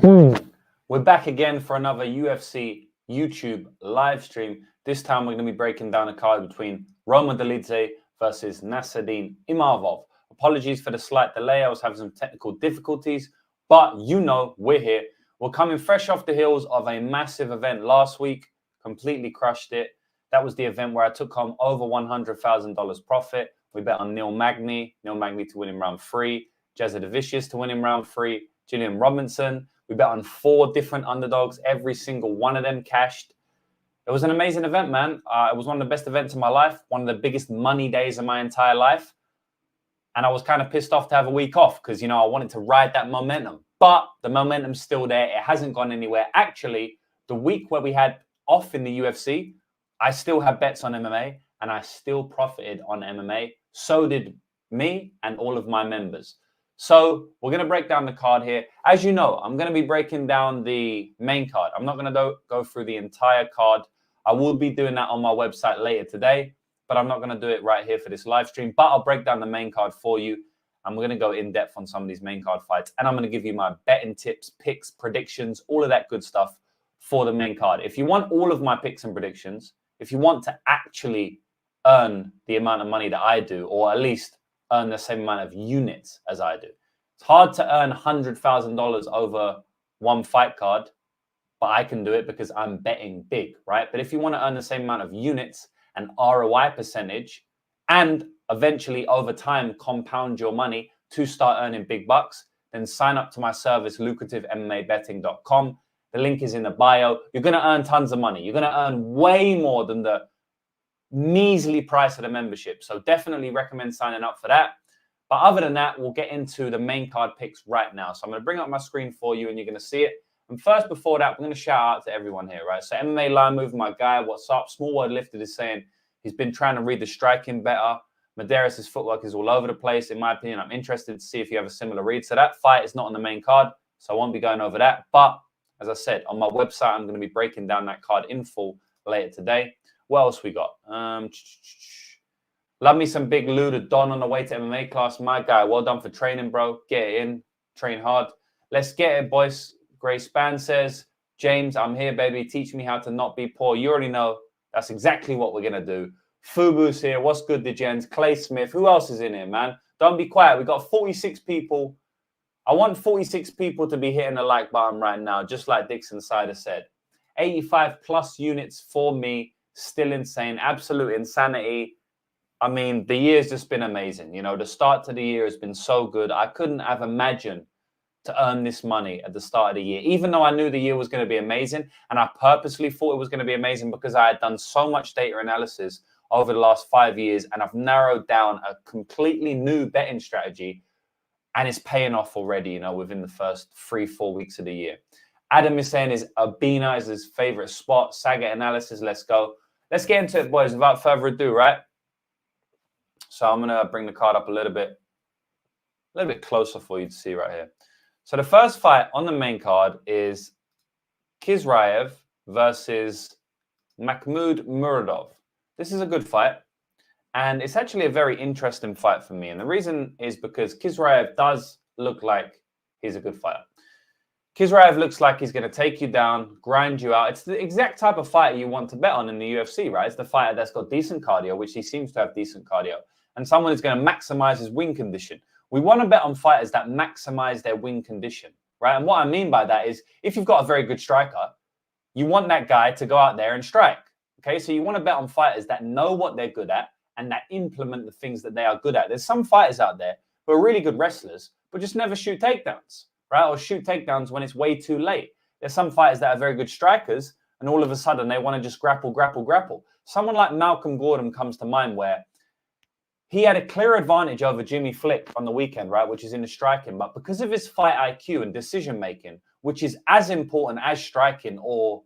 We're back again for another UFC YouTube live stream. This time we're going to be breaking down a card between Dolidze versus Nasruddin Imavov. Apologies for the slight delay. I was having some technical difficulties, but you know we're here. We're coming fresh off the heels of a massive event last week. Completely crushed it. That was the event where I took home over $100,000 profit. We bet on Neil Magny to win in round 3, Jezza Vicious to win in round 3, Gillian Robinson. We bet on 4 different underdogs. Every single one of them cashed. It was an amazing event, man. It was one of the best events of my life, one of the biggest money days of my entire life. And I was kind of pissed off to have a week off because, you know, I wanted to ride that momentum. But the momentum's still there. It hasn't gone anywhere. Actually, the week where we had off in the UFC, I still had bets on MMA and I still profited on MMA. So did me and all of my members. So we're going to break down the card here. As you know, I'm going to be breaking down the main card. I'm not going to go through the entire card. I will be doing that on my website later today, but I'm not going to do it right here for this live stream. But I'll break down the main card for you. And we're going to go in depth on some of these main card fights. And I'm going to give you my betting tips, picks, predictions, all of that good stuff for the main card. If you want all of my picks and predictions, if you want to actually earn the amount of money that I do, or at least earn the same amount of units as I do. It's hard to earn $100,000 over one fight card, but I can do it because I'm betting big, right? But if you want to earn the same amount of units and ROI percentage, and eventually over time compound your money to start earning big bucks, then sign up to my service, lucrativemabetting.com. The link is in the bio. You're going to earn tons of money. You're going to earn way more than the measly price of the membership. So definitely recommend signing up for that. But other than that, we'll get into the main card picks right now. So I'm going to bring up my screen for you and you're going to see it. And first, before that, we're going to shout out to everyone here, right? So MMA Line Move, my guy, what's up? Small Word Lifted is saying he's been trying to read the striking better. Medeiros' footwork is all over the place. In my opinion, I'm interested to see if you have a similar read. So that fight is not on the main card, so I won't be going over that. But as I said, on my website, I'm going to be breaking down that card in full later today. What else we got? Love me some Big Lou, the Don on the way to MMA class. My guy, well done for training, bro. Get it in. Train hard. Let's get it, boys. Gray Span says, James, I'm here, baby. Teach me how to not be poor. You already know that's exactly what we're going to do. Fubu's here. What's good, Degens? Clay Smith. Who else is in here, man? Don't be quiet. We got 46 people. I want 46 people to be hitting the like button right now, just like Dixon Sider said. 85 plus units for me. Still insane. Absolute insanity. I mean, the year's just been amazing. You know, the start to the year has been so good. I couldn't have imagined to earn this money at the start of the year, even though I knew the year was going to be amazing. And I purposely thought it was going to be amazing because I had done so much data analysis over the last 5 years. And I've narrowed down a completely new betting strategy. And it's paying off already, you know, within the first 3-4 weeks of the year. Adam is saying Abina is his favorite spot. Saget analysis. Let's go. Let's get into it, boys, without further ado, right? So I'm going to bring the card up a little bit closer for you to see right here. So the first fight on the main card is Kiz RV versus Mahmoud Muradov. This is a good fight. And it's actually a very interesting fight for me. And the reason is because Kiz RV does look like he's a good fighter. Kiz RV looks like he's going to take you down, grind you out. It's the exact type of fighter you want to bet on in the UFC, right? It's the fighter that's got decent cardio, which he seems to have decent cardio, and someone who's going to maximize his win condition. We want to bet on fighters that maximize their win condition, right? And what I mean by that is if you've got a very good striker, you want that guy to go out there and strike, okay? So you want to bet on fighters that know what they're good at and that implement the things that they are good at. There's some fighters out there who are really good wrestlers, but just never shoot takedowns, right? Or shoot takedowns when it's way too late. There's some fighters that are very good strikers, and all of a sudden they want to just grapple. Someone like Malcolm Gordon comes to mind where he had a clear advantage over Jimmy Flick on the weekend, right, which is in the striking. But because of his fight IQ and decision-making, which is as important as striking or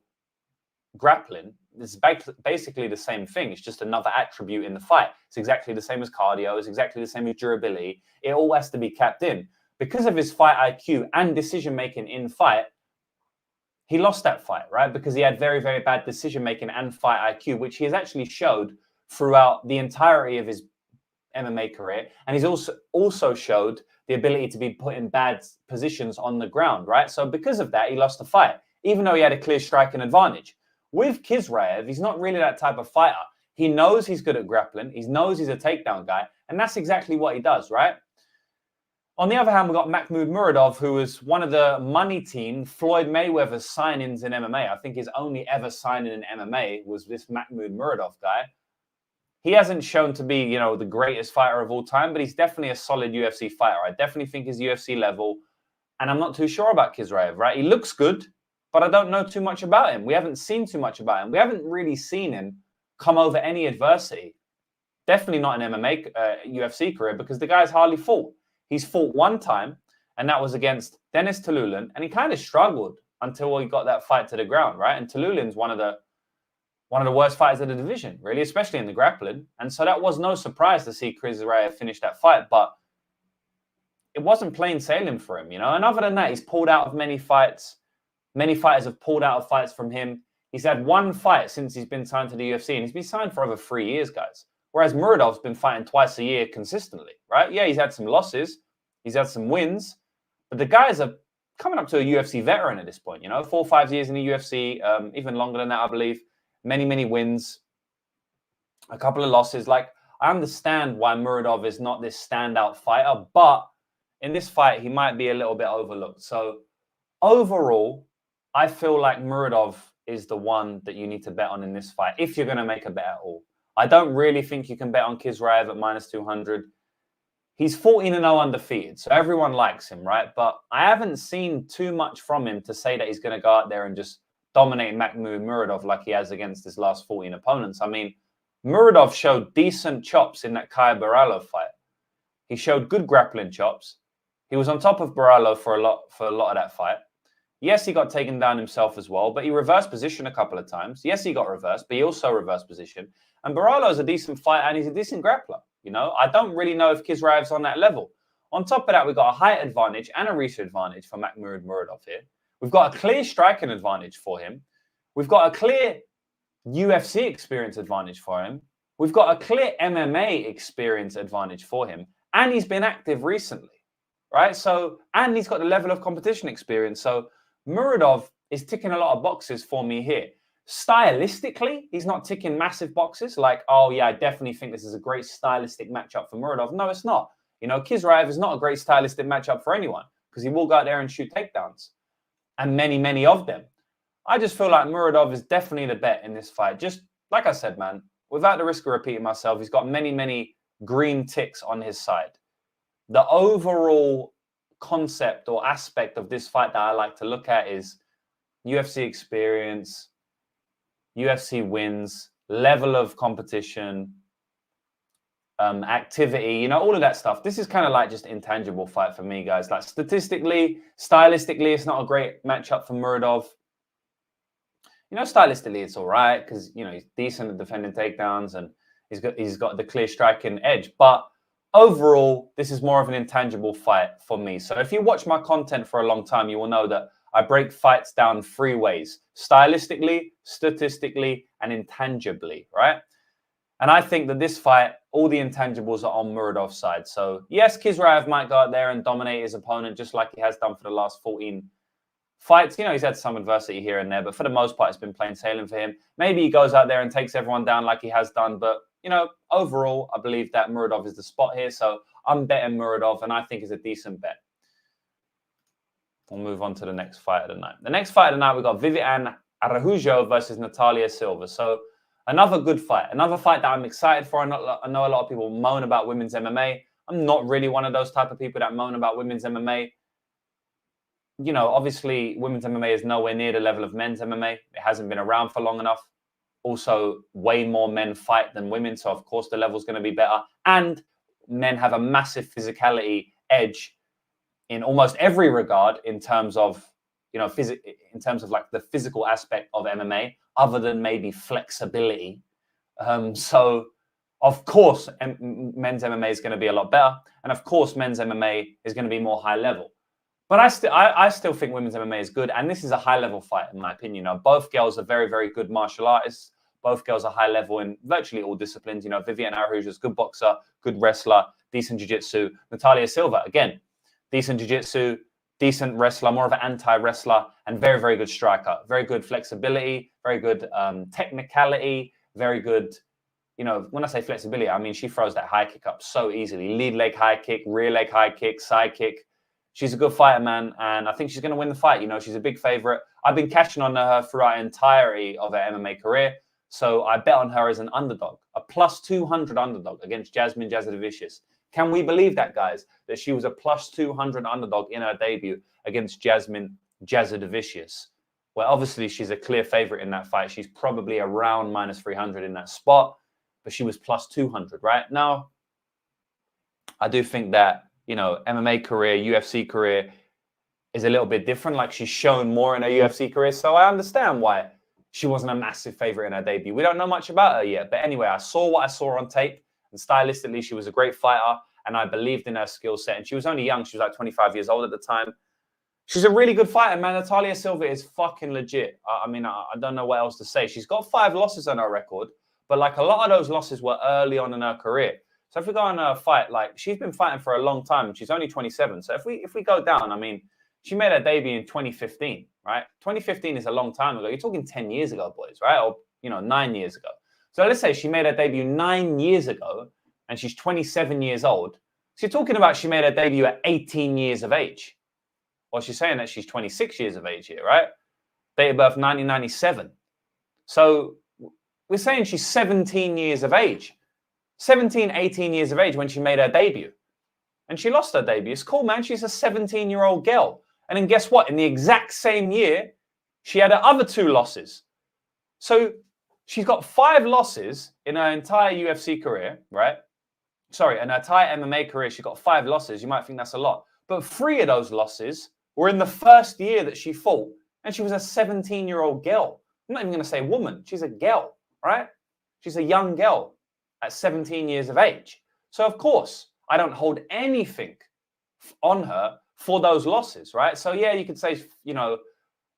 grappling, it's basically the same thing. It's just another attribute in the fight. It's exactly the same as cardio. It's exactly the same as durability. It all has to be capped in. Because of his fight IQ and decision-making in fight, he lost that fight, right? Because he had very, very bad decision-making and fight IQ, which he has actually showed throughout the entirety of his MMA career. And he's also showed the ability to be put in bad positions on the ground, right? So because of that, he lost the fight, even though he had a clear striking advantage. With Kiz RV, he's not really that type of fighter. He knows he's good at grappling. He knows he's a takedown guy. And that's exactly what he does, right? On the other hand, we've got Mahmoud Muradov, who was one of the money team, Floyd Mayweather's signings in MMA. I think his only ever signing in MMA was this Mahmoud Muradov guy. He hasn't shown to be, you know, the greatest fighter of all time, but he's definitely a solid UFC fighter. I definitely think he's UFC level. And I'm not too sure about Kiz RV, right? He looks good, but I don't know too much about him. We haven't seen too much about him. We haven't really seen him come over any adversity. Definitely not an MMA UFC career, because the guy's hardly fought. He's fought one time, and that was against Dennis Tululin, and he kind of struggled until he got that fight to the ground, right? And Tululin's one of the worst fighters of the division, really, especially in the grappling. And so that was no surprise to see Kiz RV finish that fight, but it wasn't plain sailing for him, you know? And other than that, he's pulled out of many fights. Many fighters have pulled out of fights from him. He's had one fight since he's been signed to the UFC, and he's been signed for over 3 years, guys. Whereas Muradov's been fighting twice a year consistently, right? Yeah, he's had some losses. He's had some wins. But the guys are coming up to a UFC veteran at this point, you know? 4 or 5 years in the UFC, even longer than that, I believe. Many, many wins. A couple of losses. Like, I understand why Muradov is not this standout fighter, but in this fight, he might be a little bit overlooked. So overall, I feel like Muradov is the one that you need to bet on in this fight, if you're going to make a bet at all. I don't really think you can bet on Kiz RV at minus 200. He's 14-0 undefeated, so everyone likes him, right? But I haven't seen too much from him to say that he's going to go out there and just dominate Mahmoud Muradov like he has against his last 14 opponents. I mean, Muradov showed decent chops in that Kaya Barallo fight. He showed good grappling chops. He was on top of Barallo for a lot of that fight. Yes, he got taken down himself as well, but he reversed position a couple of times. Yes, he got reversed, but he also reversed position. And Barallo is a decent fighter, and he's a decent grappler. You know, I don't really know if Kiz RV's on that level. On top of that, we've got a height advantage and a reach advantage for Mahmoud Muradov here. We've got a clear striking advantage for him. We've got a clear UFC experience advantage for him. We've got a clear MMA experience advantage for him. And he's been active recently, right? So, and he's got the level of competition experience. So Muradov is ticking a lot of boxes for me here. Stylistically, he's not ticking massive boxes like, oh yeah, I definitely think this is a great stylistic matchup for Muradov. No, it's not. You know, Kiz RV is not a great stylistic matchup for anyone, because he will go out there and shoot takedowns, and many, many of them. I just feel like Muradov is definitely the bet in this fight. Just like I said, man, without the risk of repeating myself, he's got many, many green ticks on his side. The overall concept or aspect of this fight that I like to look at is UFC experience, UFC wins, level of competition, activity, you know, all of that stuff. This is kind of like just intangible fight for me, guys. Like statistically, stylistically, it's not a great matchup for Muradov. You know, stylistically, it's all right because, you know, he's decent at defending takedowns and he's got the clear striking edge. But overall, this is more of an intangible fight for me. So if you watch my content for a long time, you will know that I break fights down 3 ways: stylistically, statistically, and intangibly, right? And I think that this fight, all the intangibles are on Muradov's side. So yes, Kiz RV might go out there and dominate his opponent just like he has done for the last 14 fights. You know, he's had some adversity here and there, but for the most part, it's been plain sailing for him. Maybe he goes out there and takes everyone down like he has done, but, you know, overall, I believe that Muradov is the spot here. So I'm betting Muradov, and I think it's a decent bet. We'll move on to the next fight of the night. The next fight of the night, we've got Viviane Araujo versus Natalia Silva. So another good fight. Another fight that I'm excited for. I know a lot of people moan about women's MMA. I'm not really one of those type of people that moan about women's MMA. You know, obviously, women's MMA is nowhere near the level of men's MMA. It hasn't been around for long enough. Also, way more men fight than women. So, of course, the level's going to be better. And men have a massive physicality edge in almost every regard in terms of, you know, in terms of like the physical aspect of MMA, other than maybe flexibility. So, of course, men's MMA is going to be a lot better. And of course, men's MMA is going to be more high level. But I still think women's MMA is good. And this is a high level fight, in my opinion. You know, both girls are very, very good martial artists. Both girls are high level in virtually all disciplines. You know, Viviane Araujo is a good boxer, good wrestler, decent jiu-jitsu. Natalia Silva, again, decent jiu-jitsu, decent wrestler, more of an anti-wrestler, and very, very good striker. Very good flexibility, very good technicality, very good, you know, when I say flexibility, I mean, she throws that high kick up so easily. Lead leg high kick, rear leg high kick, side kick. She's a good fighter, man, and I think she's going to win the fight. You know, she's a big favorite. I've been cashing on her throughout the entirety of her MMA career, so I bet on her as an underdog, a plus 200 underdog against Jasmine Jasudavicius. Can we believe that, guys, that she was a plus 200 underdog in her debut against Jasmine Jasudavicius? Well, obviously, she's a clear favorite in that fight. She's probably around minus 300 in that spot, but she was plus 200, right? Now, I do think that, you know, MMA career, UFC career is a little bit different. Like, she's shown more in her UFC career, so I understand why she wasn't a massive favorite in her debut. We don't know much about her yet, but anyway, I saw what I saw on tape, and stylistically, she was a great fighter, and I believed in her skill set. And she was only young. She was like 25 years old at the time. She's a really good fighter, man. Natalia Silva is fucking legit. I mean, I don't know what else to say. She's got 5 losses on her record, but like a lot of those losses were early on in her career. So if we go on a fight, like she's been fighting for a long time, and she's only 27. So if we go down, I mean, she made her debut in 2015, right? 2015 is a long time ago. You're talking 10 years ago, boys, right? Or, you know, 9 years ago. So let's say she made her debut 9 years ago, and she's 27 years old. So you're talking about she made her debut at 18 years of age. Well, she's saying that she's 26 years of age here, right? Date of birth 1997. So we're saying she's 17 years of age. 17, 18 years of age when she made her debut. And she lost her debut. It's cool, man. She's a 17-year-old girl. And then guess what? In the exact same year, she had her other 2 losses. So she's got 5 losses in her entire UFC career, right? Sorry, in her entire MMA career, she got 5 losses. You might think that's a lot. But 3 of those losses were in the first year that she fought. And she was a 17-year-old girl. I'm not even going to say woman. She's a girl, right? She's a young girl at 17 years of age. So, of course, I don't hold anything on her for those losses, right? So, yeah, you could say, you know,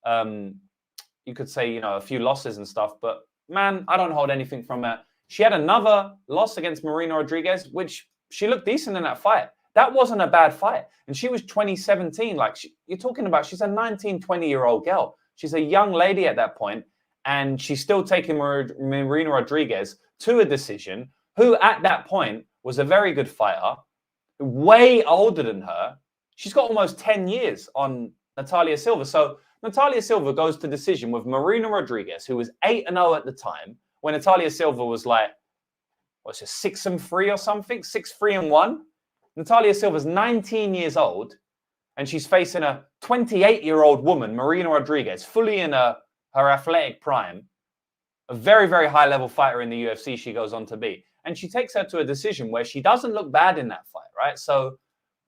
a few losses and stuff. But, man, I don't hold anything from her. She had another loss against Marina Rodriguez, which she looked decent in that fight. That wasn't a bad fight. And she was 2017. Like, you're talking about, she's a 19, 20-year-old girl. She's a young lady at that point, and she's still taking Marina Rodriguez to a decision, who at that point was a very good fighter, way older than her. She's got almost 10 years on Natalia Silva. So Natalia Silva goes to decision with Marina Rodriguez, who was 8-0 at the time, when Natalia Silva was like, what's it, 6-3 or something? 6-3-1. Natalia Silva's 19 years old, and she's facing a 28-year-old woman, Marina Rodriguez, fully in her athletic prime. A very, very high-level fighter in the UFC she goes on to be. And she takes her to a decision where she doesn't look bad in that fight, right? So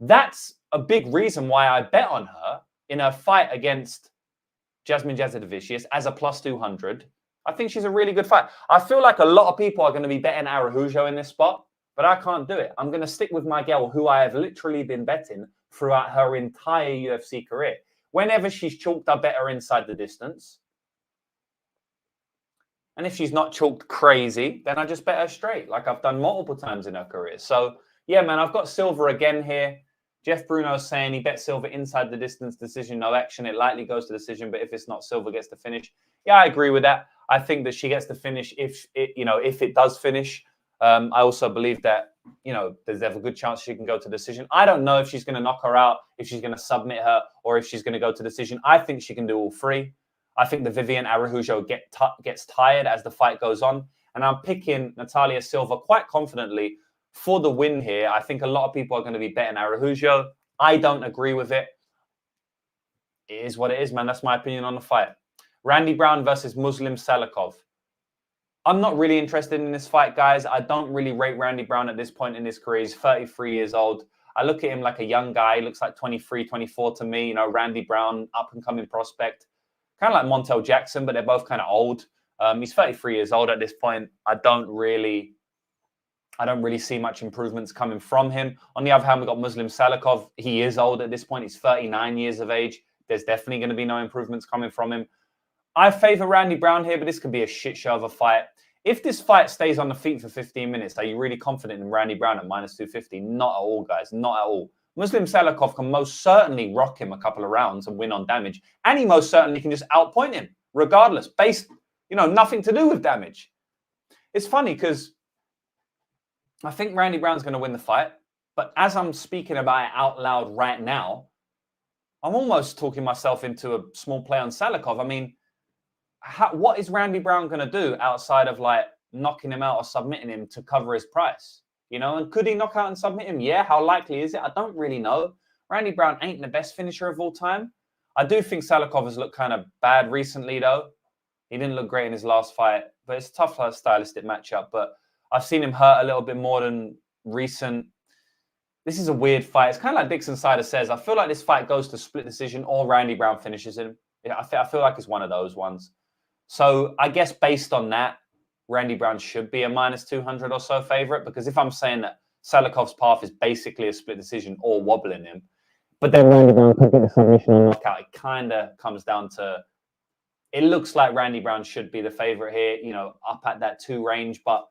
that's a big reason why I bet on her in her fight against Jasmine Jasudavicius as a plus 200. I think she's a really good fight. I feel like a lot of people are going to be betting Araujo in this spot, but I can't do it. I'm going to stick with my girl, who I have literally been betting throughout her entire UFC career. Whenever she's chalked, I bet her inside the distance. And if she's not chalked crazy, then I just bet her straight, like I've done multiple times in her career. So, yeah, man, I've got Silva again here. Jeff Bruno's saying he bet Silva inside the distance, decision, no action. It likely goes to decision, but if it's not, Silva gets the finish. Yeah, I agree with that. I think that she gets the finish if it does finish. I also believe that, you know, there's a good chance she can go to decision. I don't know if she's going to knock her out, if she's going to submit her, or if she's going to go to decision. I think she can do all 3. I think the Viviane Araujo gets tired as the fight goes on. And I'm picking Natalia Silva quite confidently for the win here. I think a lot of people are going to be betting Araujo. I don't agree with it. It is what it is, man. That's my opinion on the fight. Randy Brown versus Muslim Salikhov. I'm not really interested in this fight, guys. I don't really rate Randy Brown at this point in his career. He's 33 years old. I look at him like a young guy. He looks like 23, 24 to me. You know, Randy Brown, up-and-coming prospect. Kind of like Montel Jackson, but they're both kind of old. He's 33 years old at this point. I don't really see much improvements coming from him. On the other hand, we've got Muslim Salikhov. He is old at this point. He's 39 years of age. There's definitely going to be no improvements coming from him. I favor Randy Brown here, but this could be a shit show of a fight. If this fight stays on the feet for 15 minutes, are you really confident in Randy Brown at minus 250? Not at all, guys. Not at all. Muslim Salikhov can most certainly rock him a couple of rounds and win on damage. And he most certainly can just outpoint him, regardless, based, nothing to do with damage. It's funny because I think Randy Brown's going to win the fight. But as I'm speaking about it out loud right now, I'm almost talking myself into a small play on Salikhov. I mean, what is Randy Brown going to do outside of like knocking him out or submitting him to cover his price? And could he knock out and submit him? Yeah. How likely is it? I don't really know. Randy Brown ain't the best finisher of all time. I do think Salikhov has looked kind of bad recently, though. He didn't look great in his last fight, but it's a tough stylistic matchup. But I've seen him hurt a little bit more than recent. This is a weird fight. It's kind of like Dixon Sider says. I feel like this fight goes to split decision or Randy Brown finishes him. I feel like it's one of those ones. So I guess based on that, Randy Brown should be a -200 or so favorite, because if I'm saying that Salikhov's path is basically a split decision or wobbling him, but then Randy Brown could get the submission or knockout, it kind of comes down to, it looks like Randy Brown should be the favorite here, up at that 2 range, but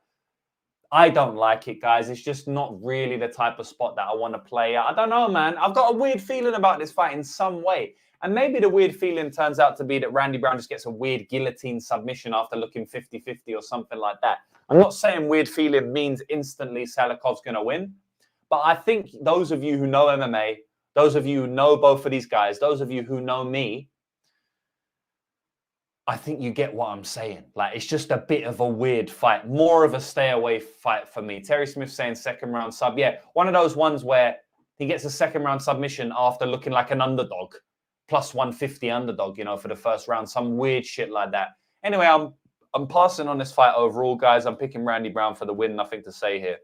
I don't like it, guys. It's just not really the type of spot that I want to play. I don't know, man. I've got a weird feeling about this fight in some way. And maybe the weird feeling turns out to be that Randy Brown just gets a weird guillotine submission after looking 50-50 or something like that. I'm not saying weird feeling means instantly Salikhov's going to win. But I think those of you who know MMA, those of you who know both of these guys, those of you who know me, I think you get what I'm saying. Like, it's just a bit of a weird fight. More of a stay away fight for me. Terry Smith saying second round sub. Yeah, one of those ones where he gets a second round submission after looking like an underdog. Plus 150 underdog, for the first round. Some weird shit like that. Anyway, I'm passing on this fight overall, guys. I'm picking Randy Brown for the win. Nothing to say here.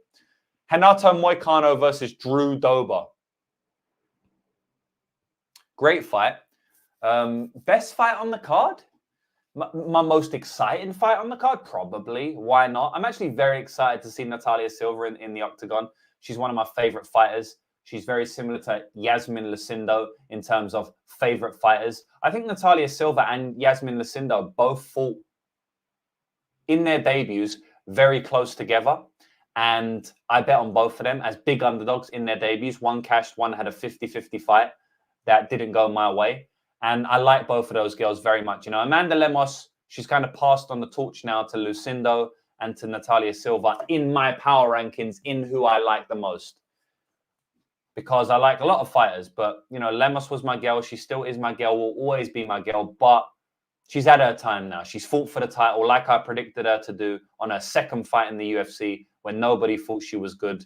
Renato Moicano versus Drew Dober. Great fight. Best fight on the card? My most exciting fight on the card? Probably. Why not? I'm actually very excited to see Natalia Silva in the octagon. She's one of my favorite fighters. She's very similar to Yasmin Lucindo in terms of favorite fighters. I think Natalia Silva and Yasmin Lucindo both fought in their debuts very close together. And I bet on both of them as big underdogs in their debuts. One cashed, one had a 50-50 fight that didn't go my way. And I like both of those girls very much. Amanda Lemos, she's kind of passed on the torch now to Lucindo and to Natalia Silva in my power rankings in who I like the most. Because I like a lot of fighters, but, Lemos was my girl. She still is my girl, will always be my girl, but she's had her time now. She's fought for the title like I predicted her to do on her second fight in the UFC when nobody thought she was good.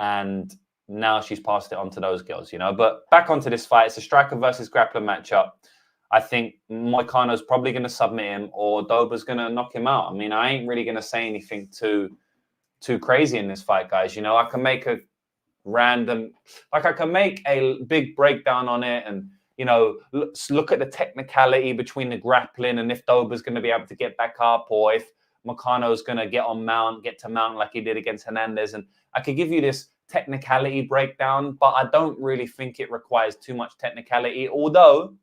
And now she's passed it on to those girls, But back onto this fight, it's a striker versus grappler matchup. I think Moicano's probably going to submit him or Dober's going to knock him out. I mean, I ain't really going to say anything too crazy in this fight, guys. I can make a I can make a big breakdown on it and, look at the technicality between the grappling and if Dober's going to be able to get back up or if Moicano's going to get to mount like he did against Hernandez. And I could give you this technicality breakdown, but I don't really think it requires too much technicality. Although,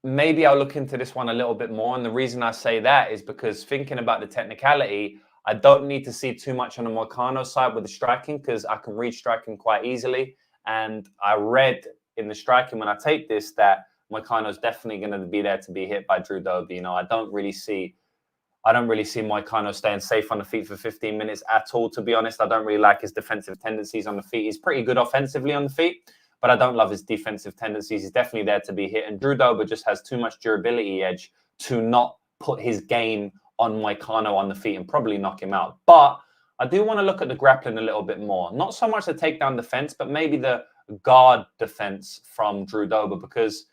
maybe I'll look into this one a little bit more. And the reason I say that is because thinking about the technicality, I don't need to see too much on the Moicano side with the striking because I can read striking quite easily. And I read in the striking when I taped this that Moicano's definitely going to be there to be hit by Drew Dober. I don't really see Moicano staying safe on the feet for 15 minutes at all, to be honest. I don't really like his defensive tendencies on the feet. He's pretty good offensively on the feet, but I don't love his defensive tendencies. He's definitely there to be hit. And Drew Dober just has too much durability edge to not put his game on Moicano on the feet and probably knock him out. But I do want to look at the grappling a little bit more. Not so much the takedown defense, but maybe the guard defense from Drew Dober, because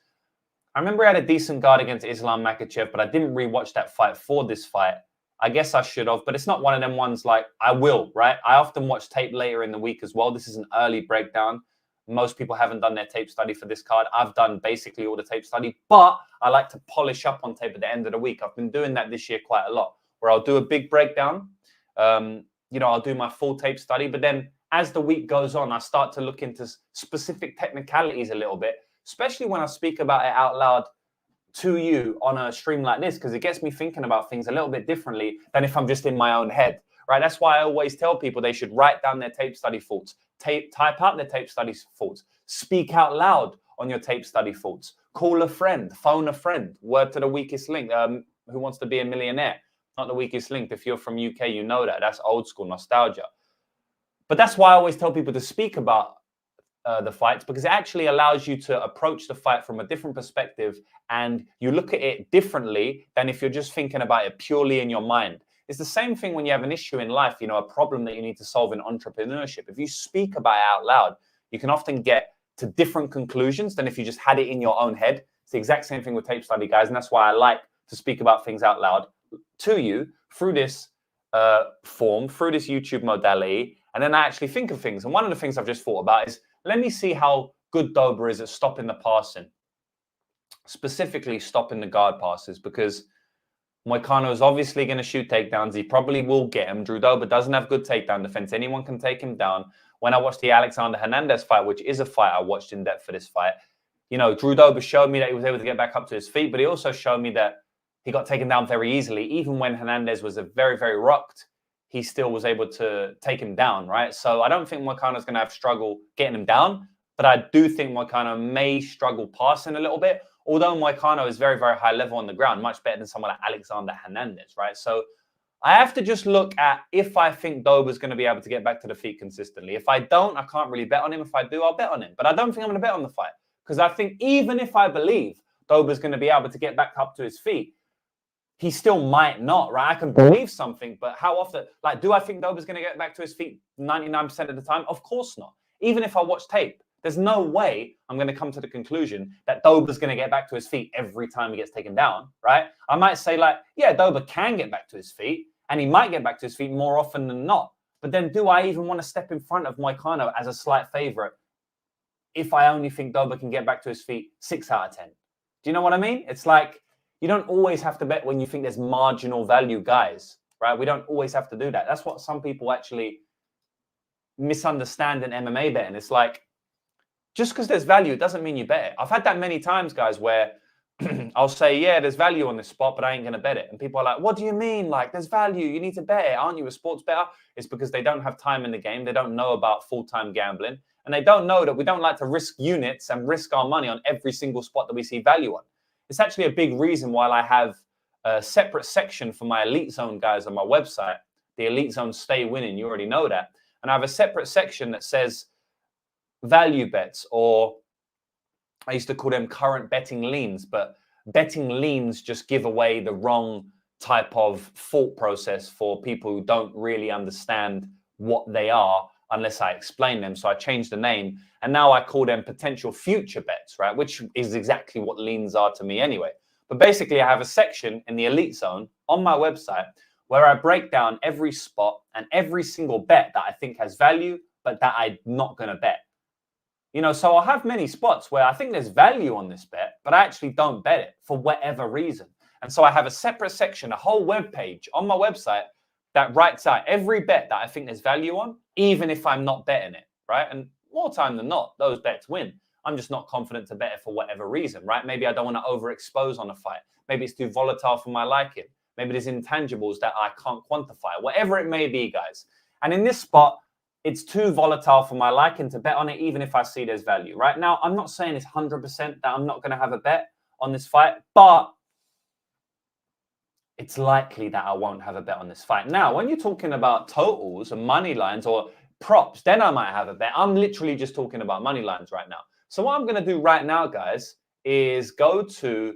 I remember he had a decent guard against Islam Makhachev, but I didn't rewatch that fight for this fight. I guess I should have, but it's not one of them ones like I will, right? I often watch tape later in the week as well. This is an early breakdown. Most people haven't done their tape study for this card. I've done basically all the tape study, but I like to polish up on tape at the end of the week. I've been doing that this year quite a lot, where I'll do a big breakdown. I'll do my full tape study, but then as the week goes on, I start to look into specific technicalities a little bit, especially when I speak about it out loud to you on a stream like this, because it gets me thinking about things a little bit differently than if I'm just in my own head, right? That's why I always tell people they should write down their tape study thoughts, type out their tape study thoughts, speak out loud on your tape study thoughts, call a friend, phone a friend, word to the weakest link. Who Wants to Be a Millionaire? Not the weakest link. If you're from UK, you know that. That's old school nostalgia. But that's why I always tell people to speak about the fights, because it actually allows you to approach the fight from a different perspective, and you look at it differently than if you're just thinking about it purely in your mind. It's the same thing when you have an issue in life, you know, a problem that you need to solve in entrepreneurship. If you speak about it out loud, you can often get to different conclusions than if you just had it in your own head. It's the exact same thing with tape study, guys, and that's why I like to speak about things out loud to you through this form, through this YouTube modality, and then I actually think of things. And one of the things I've just thought about is, let me see how good Dober is at stopping the passing, specifically stopping the guard passes, because Moicano is obviously going to shoot takedowns. He probably will get him. Drew Dober doesn't have good takedown defense. Anyone can take him down. When I watched the Alexander Hernandez fight, which is a fight I watched in depth for this fight, you know, Drew Dober showed me that he was able to get back up to his feet, but he also showed me that he got taken down very easily. Even when Hernandez was very, very rocked, he still was able to take him down, right? So I don't think Moicano's going to have struggle getting him down, but I do think Moicano may struggle passing a little bit, although Moicano is very, very high level on the ground, much better than someone like Alexander Hernandez, right? So I have to just look at if I think Dober's going to be able to get back to the feet consistently. If I don't, I can't really bet on him. If I do, I'll bet on him. But I don't think I'm going to bet on the fight, because I think even if I believe Dober's going to be able to get back up to his feet, he still might not, right? I can believe something, but how often? Like, do I think Dober's going to get back to his feet 99% of the time? Of course not. Even if I watch tape, there's no way I'm going to come to the conclusion that Dober's going to get back to his feet every time he gets taken down, right? I might say, like, yeah, Dober can get back to his feet, and he might get back to his feet more often than not. But then do I even want to step in front of Moicano as a slight favorite if I only think Dober can get back to his feet 6 out of 10? Do you know what I mean? It's like, you don't always have to bet when you think there's marginal value guys, right? We don't always have to do that. That's what some people actually misunderstand in MMA betting. It's like, just because there's value, it doesn't mean you bet it. I've had that many times, guys, where I'll say, yeah, there's value on this spot, but I ain't going to bet it. And people are like, what do you mean? Like, there's value. You need to bet it. Aren't you a sports bettor? It's because they don't have time in the game. They don't know about full-time gambling. And they don't know that we don't like to risk units and risk our money on every single spot that we see value on. It's actually a big reason why I have a separate section for my Elite Zone guys on my website. The Elite Zone Stay Winning. You already know that. And I have a separate section that says value bets, or I used to call them current betting leans, but betting leans just give away the wrong type of thought process for people who don't really understand what they are unless I explain them. So I changed the name, and now I call them potential future bets, right? Which is exactly what leans are to me anyway. But basically, I have a section in the Elite Zone on my website where I break down every spot and every single bet that I think has value, but that I'm not going to bet. You know, so I'll have many spots where I think there's value on this bet, but I actually don't bet it for whatever reason. And so I have a separate section, a whole web page on my website that writes out every bet that I think there's value on, even if I'm not betting it, right? And more time than not, those bets win. I'm just not confident to bet it for whatever reason, right? Maybe I don't want to overexpose on a fight. Maybe it's too volatile for my liking. Maybe there's intangibles that I can't quantify, whatever it may be, guys. And in this spot, it's too volatile for my liking to bet on it, even if I see there's value. Right now, I'm not saying it's 100% that I'm not going to have a bet on this fight, but it's likely that I won't have a bet on this fight. Now, when you're talking about totals and money lines or props, then I might have a bet. I'm literally just talking about money lines right now. So what I'm going to do right now, guys, is go to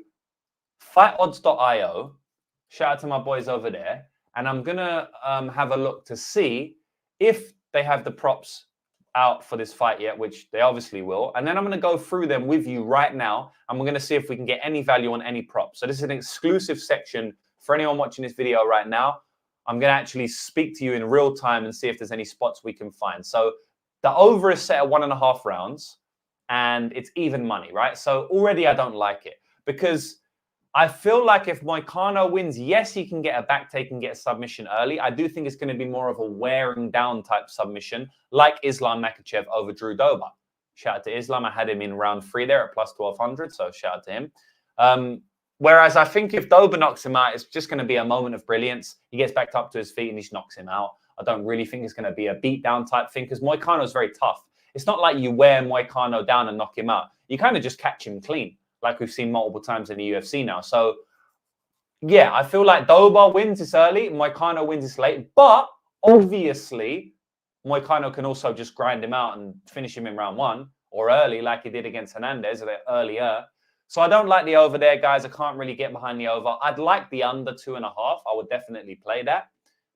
fightodds.io. Shout out to my boys over there. And I'm going to have a look to see if they have the props out for this fight yet, which they obviously will. And then I'm going to go through them with you right now, and we're going to see if we can get any value on any props. So this is an exclusive section for anyone watching this video right now. I'm going to actually speak to you in real time and see if there's any spots we can find. So the over is set at 1.5 rounds, and it's even money, right? So already I don't like it, because I feel like if Moicano wins, yes, he can get a back take and get a submission early. I do think it's going to be more of a wearing down type submission, like Islam Makhachev over Drew Dober. Shout out to Islam. I had him in round 3 there at plus 1,200, so shout out to him. Whereas I think if Dober knocks him out, it's just going to be a moment of brilliance. He gets back up to his feet and he just knocks him out. I don't really think it's going to be a beatdown type thing because Moicano is very tough. It's not like you wear Moicano down and knock him out. You kind of just catch him clean, like we've seen multiple times in the UFC now. So, yeah, I feel like Dober wins this early, Moicano wins this late. But obviously, Moicano can also just grind him out and finish him in round 1 or early like he did against Hernandez a bit earlier. So I don't like the over there, guys. I can't really get behind the over. I'd like the under 2.5. I would definitely play that.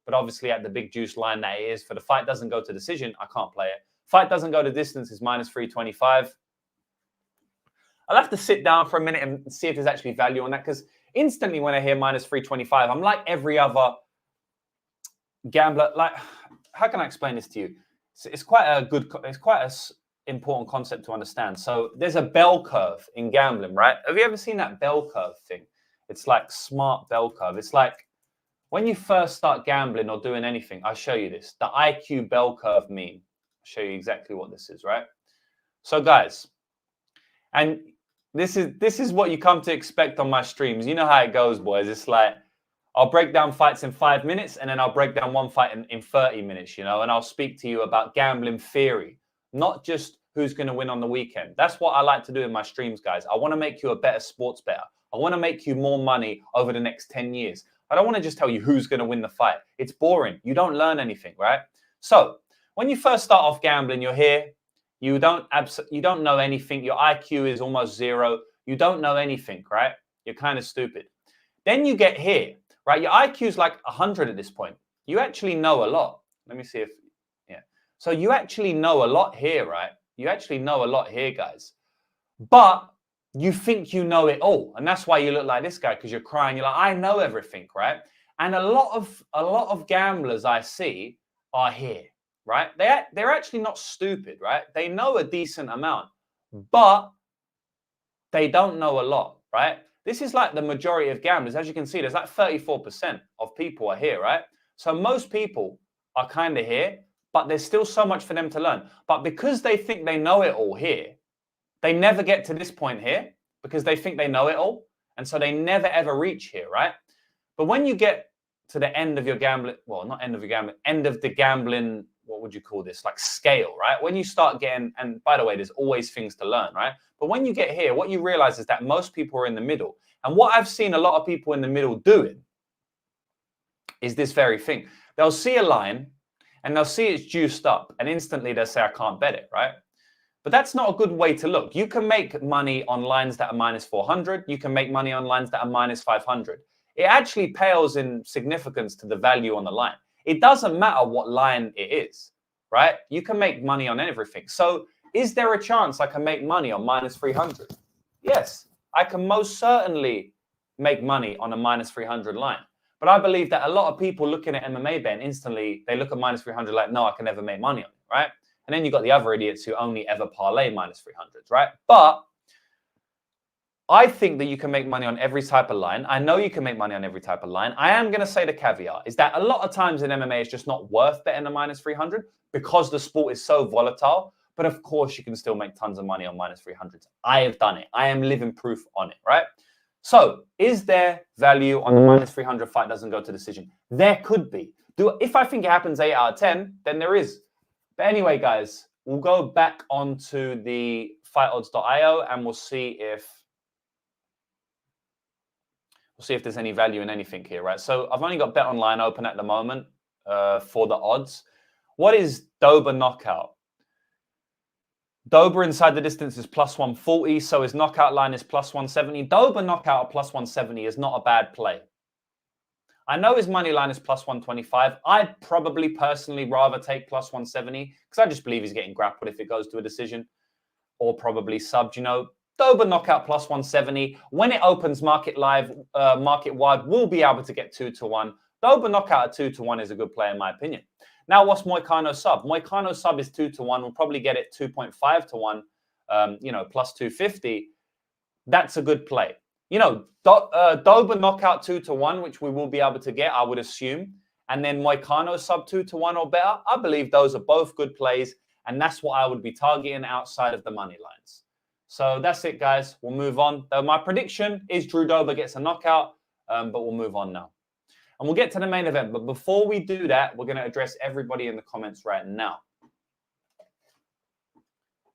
But obviously at the big juice line that it is, for the fight doesn't go to decision, I can't play it. Fight doesn't go to distance is minus 325. I'll have to sit down for a minute and see if there's actually value on that, because instantly when I hear minus 325, I'm like every other gambler. Like, how can I explain this to you? It's quite a important concept to understand. So there's a bell curve in gambling, right? Have you ever seen that bell curve thing? It's like smart bell curve. It's like when you first start gambling or doing anything, I'll show you this, the IQ bell curve meme. I'll show you exactly what this is, right? So guys, and this is what you come to expect on my streams. You know how it goes, boys. It's like, I'll break down fights in 5 minutes and then I'll break down one fight in 30 minutes, you know, and I'll speak to you about gambling theory, not just who's going to win on the weekend. That's what I like to do in my streams, guys. I want to make you a better sports bettor. I want to make you more money over the next 10 years. I don't want to just tell you who's going to win the fight. It's boring. You don't learn anything, right? So when you first start off gambling, you're here. You don't know anything. Your IQ is almost 0. You don't know anything, right? You're kind of stupid. Then you get here, right? Your IQ is like 100 at this point. You actually know a lot. Let me see if, yeah. So you actually know a lot here, right? You actually know a lot here, guys. But you think you know it all. And that's why you look like this guy, because you're crying. You're like, I know everything, right? And a lot of gamblers I see are here, right? They're actually not stupid, right? They know a decent amount, but they don't know a lot, right? This is like the majority of gamblers. As you can see, there's like 34% of people are here, right? So most people are kind of here, but there's still so much for them to learn. But because they think they know it all here, they never get to this point here because they think they know it all. And so they never, ever reach here, right? But when you get to the end of your gambling, well, not end of your gambling, end of the gambling, what would you call this? Like scale, right? When you start getting, and by the way, there's always things to learn, right? But when you get here, what you realize is that most people are in the middle. And what I've seen a lot of people in the middle doing is this very thing. They'll see a line and they'll see it's juiced up and instantly they'll say, I can't bet it, right? But that's not a good way to look. You can make money on lines that are minus 400. You can make money on lines that are minus 500. It actually pales in significance to the value on the line. It doesn't matter what line it is, right? You can make money on everything. So is there a chance I can make money on minus 300? Yes, I can most certainly make money on a minus 300 line. But I believe that a lot of people looking at MMA betting instantly, they look at minus 300 like, no, I can never make money on it, right? And then you've got the other idiots who only ever parlay minus 300s, right? But I think that you can make money on every type of line. I know you can make money on every type of line. I am going to say the caveat is that a lot of times in MMA, it's just not worth betting a minus 300 because the sport is so volatile. But of course, you can still make tons of money on minus 300s. I have done it. I am living proof on it, right? So is there value on the minus 300 fight doesn't go to decision? There could be. If I think it happens 8 out of 10, then there is. But anyway, guys, we'll go back onto the fightodds.io and we'll see if there's any value in anything here, right? So I've only got Bet Online open at the moment for the odds. What is Dober knockout? Dober inside the distance is plus 140, so his knockout line is plus 170. Dober knockout at plus 170 is not a bad play. I know his money line is plus 125. I'd probably personally rather take plus 170 because I just believe he's getting grappled if it goes to a decision or probably subbed, you know. Dober knockout plus 170. When it opens market wide, we'll be able to get 2-1. Dober knockout at 2-1 is a good play in my opinion. Now, what's Moicano sub? Moicano sub is 2-1. We'll probably get it 2.5-1, you know, plus 250. That's a good play. You know, Dober knockout 2-1, which we will be able to get, I would assume. And then Moicano sub 2-1 or better. I believe those are both good plays. And that's what I would be targeting outside of the money lines. So that's it, guys. We'll move on. My prediction is Drew Dober gets a knockout, but we'll move on now. And we'll get to the main event. But before we do that, we're going to address everybody in the comments right now.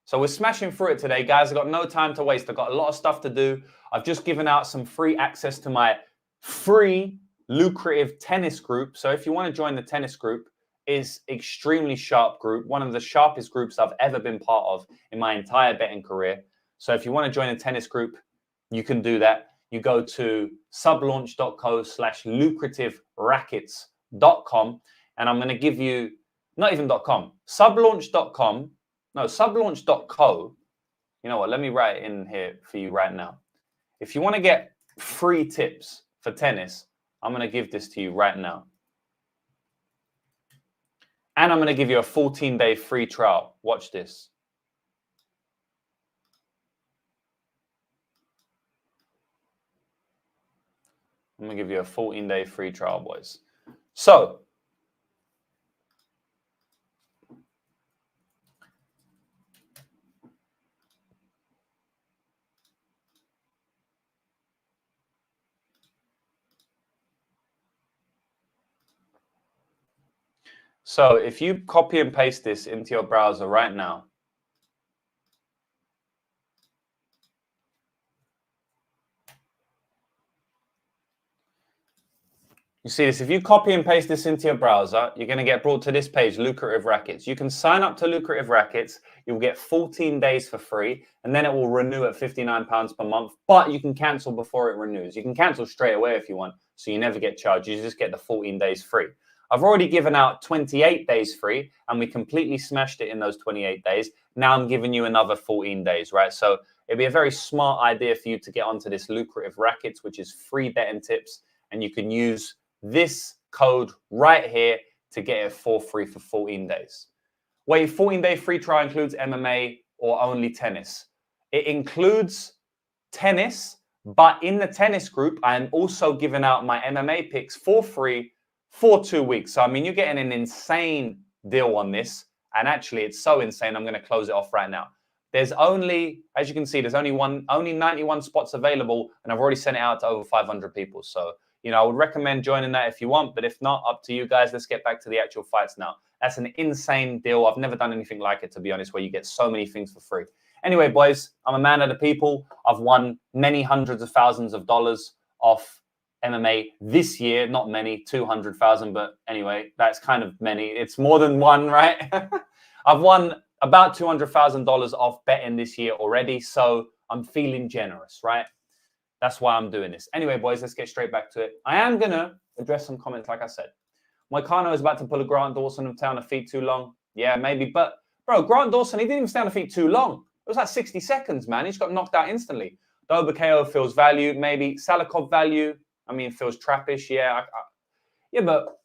So we're smashing through it today, guys. I've got no time to waste. I've got a lot of stuff to do. I've just given out some free access to my free lucrative tennis group. So if you want to join the tennis group, is extremely sharp group, one of the sharpest groups I've ever been part of in my entire betting career. So if you want to join a tennis group, you can do that. You go to sublaunch.co/lucrativerackets.com, and I'm going to give you, not even .com, sublaunch.com, no, sublaunch.co. You know what? Let me write it in here for you right now. If you want to get free tips for tennis, I'm going to give this to you right now. And I'm going to give you a 14-day free trial. Watch this. I'm going to give you a 14-day free trial, boys. So, if you copy and paste this into your browser right now, you see this. If you copy and paste this into your browser, you're going to get brought to this page, Lucrative Rackets. You can sign up to Lucrative Rackets. You'll get 14 days for free, and then it will renew at £59 per month. But you can cancel before it renews. You can cancel straight away if you want, so you never get charged. You just get the 14 days free. I've already given out 28 days free, and we completely smashed it in those 28 days. Now I'm giving you another 14 days, right? So it'd be a very smart idea for you to get onto this Lucrative Rackets, which is free betting tips, and you can use this code right here to get it for free for 14 days. Wait, 14-day free trial includes MMA or only tennis? It includes tennis, but in the tennis group, I am also giving out my MMA picks for free for 2 weeks. So, I mean, you're getting an insane deal on this. And actually, it's so insane, I'm going to close it off right now. There's only, as you can see, there's only 91 spots available, and I've already sent it out to over 500 people. So, you know, I would recommend joining that if you want, but if not, up to you guys. Let's get back to the actual fights now. That's an insane deal. I've never done anything like it, to be honest, where you get so many things for free. Anyway, boys, I'm a man of the people. I've won many hundreds of thousands of dollars off MMA this year. Not many, 200,000, but anyway, that's kind of many. It's more than one, right? I've won about $200,000 off betting this year already, so I'm feeling generous, right? That's why I'm doing this. Anyway, boys, let's get straight back to it. I am going to address some comments, like I said. Moicano is about to pull a Grant Dawson and stay on the feet too long. Yeah, maybe. But, bro, Grant Dawson, he didn't even stay on the feet too long. It was like 60 seconds, man. He just got knocked out instantly. Dober KO feels value, maybe. Salikhov value, I mean, feels trappish. Yeah, yeah, but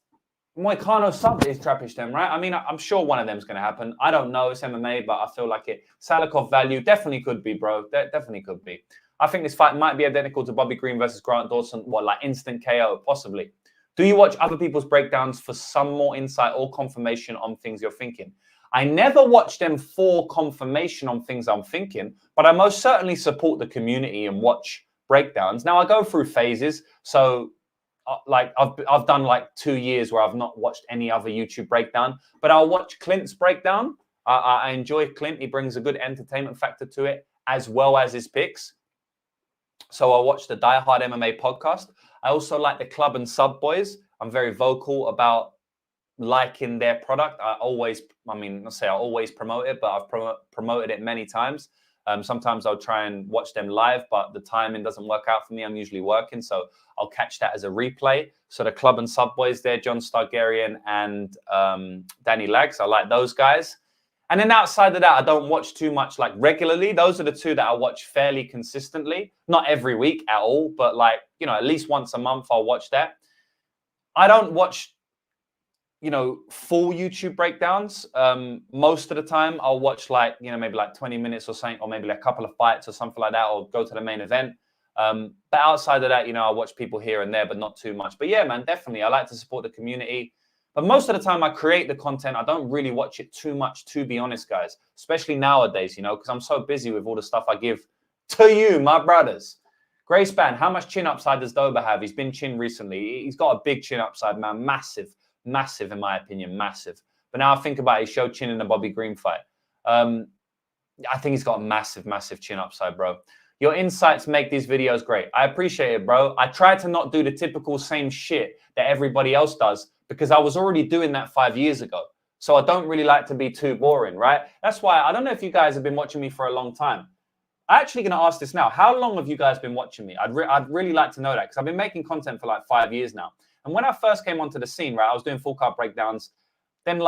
Moicano sub is trappish then, right? I mean, I'm sure one of them is going to happen. I don't know. It's MMA, but I feel like it. Salikhov value definitely could be, bro. Definitely could be. I think this fight might be identical to Bobby Green versus Grant Dawson. What, like instant KO? Possibly. Do you watch other people's breakdowns for some more insight or confirmation on things you're thinking? I never watch them for confirmation on things I'm thinking, but I most certainly support the community and watch breakdowns. Now, I go through phases. So, like, I've done like 2 years where I've not watched any other YouTube breakdown, but I'll watch Clint's breakdown. I enjoy Clint. He brings a good entertainment factor to it, as well as his picks. So I watch the Die Hard MMA podcast. I also like the Club and Sub Boys. I'm very vocal about liking their product. I always promote it, but I've promoted it many times. Sometimes I'll try and watch them live, but the timing doesn't work out for me. I'm usually working, so I'll catch that as a replay. So the Club and Sub Boys there, John Stargarian and Danny Lags. I like those guys. And then outside of that, I don't watch too much like regularly. Those are the two that I watch fairly consistently. Not every week at all, but like, you know, at least once a month I'll watch that. I don't watch, you know, full YouTube breakdowns. Most of the time I'll watch like, you know, maybe like 20 minutes or something, or maybe like a couple of fights or something like that, or go to the main event. But outside of that, you know, I watch people here and there, but not too much. But yeah, man, definitely. I like to support the community. But most of the time I create the content. I don't really watch it too much, to be honest, guys, especially nowadays, you know, because I'm so busy with all the stuff I give to you, my brothers. Grace Ban, how much chin upside does Dober have? He's been chin recently. He's got a big chin upside, man. Massive, massive, in my opinion, massive. But now I think about it, he showed chin in the Bobby Green fight. I think he's got a massive, massive chin upside, bro. Your insights make these videos great. I appreciate it, bro. I try to not do the typical same shit that everybody else does because I was already doing that 5 years ago. So I don't really like to be too boring, right? That's why I don't know if you guys have been watching me for a long time. I'm actually going to ask this now. How long have you guys been watching me? I'd really like to know that because I've been making content for like 5 years now. And when I first came onto the scene, right, I was doing full card breakdowns. Then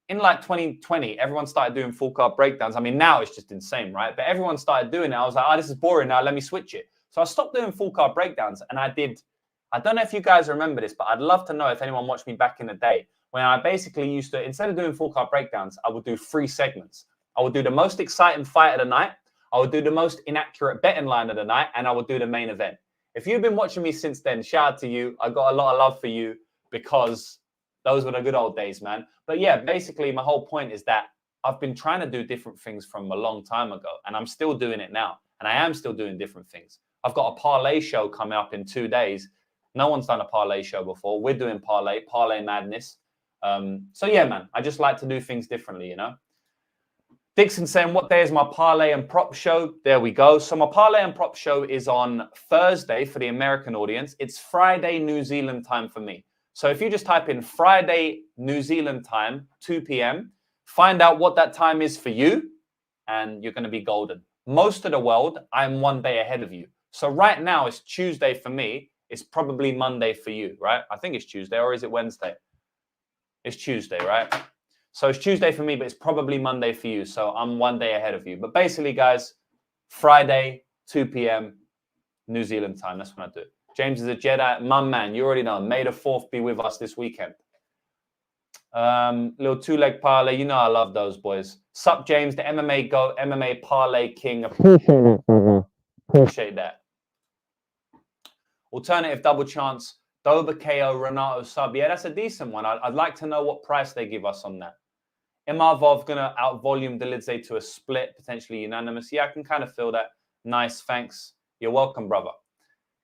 in 2020, everyone started doing full card breakdowns. I mean, now it's just insane, right? But everyone started doing it. I was like, oh, this is boring now. Let me switch it. So I stopped doing full card breakdowns and I don't know if you guys remember this, but I'd love to know if anyone watched me back in the day when I basically used to, instead of doing full card breakdowns, I would do 3 segments. I would do the most exciting fight of the night. I would do the most inaccurate betting line of the night, and I would do the main event. If you've been watching me since then, shout out to you. I got a lot of love for you because those were the good old days, man. But yeah, basically my whole point is that I've been trying to do different things from a long time ago, and I'm still doing it now. And I am still doing different things. I've got a parlay show coming up in 2 days. No one's done a parlay show before. We're doing parlay madness. So yeah, man, I just like to do things differently, you know? Dixon saying, what day is my parlay and prop show? There we go. So my parlay and prop show is on Thursday for the American audience. It's Friday, New Zealand time for me. So if you just type in Friday, New Zealand time, 2 p.m., find out what that time is for you, and you're going to be golden. Most of the world, I'm 1 day ahead of you. So right now, it's Tuesday for me. It's probably Monday for you, right? I think it's Tuesday, or is it Wednesday? It's Tuesday, right? So it's Tuesday for me, but it's probably Monday for you. So I'm 1 day ahead of you. But basically, guys, Friday, 2 p.m., New Zealand time. That's when I do it. James is a Jedi. My man, you already know. May the 4th be with us this weekend. Little 2-leg parlay. You know I love those boys. Sup, James, the MMA GOAT, MMA parlay king. Appreciate that. Alternative double chance. Dober KO, Renato sub. Yeah, that's a decent one. I'd like to know what price they give us on that. Imavov going to out-volume Dolidze to a split, potentially unanimous. Yeah, I can kind of feel that. Nice, thanks. You're welcome, brother.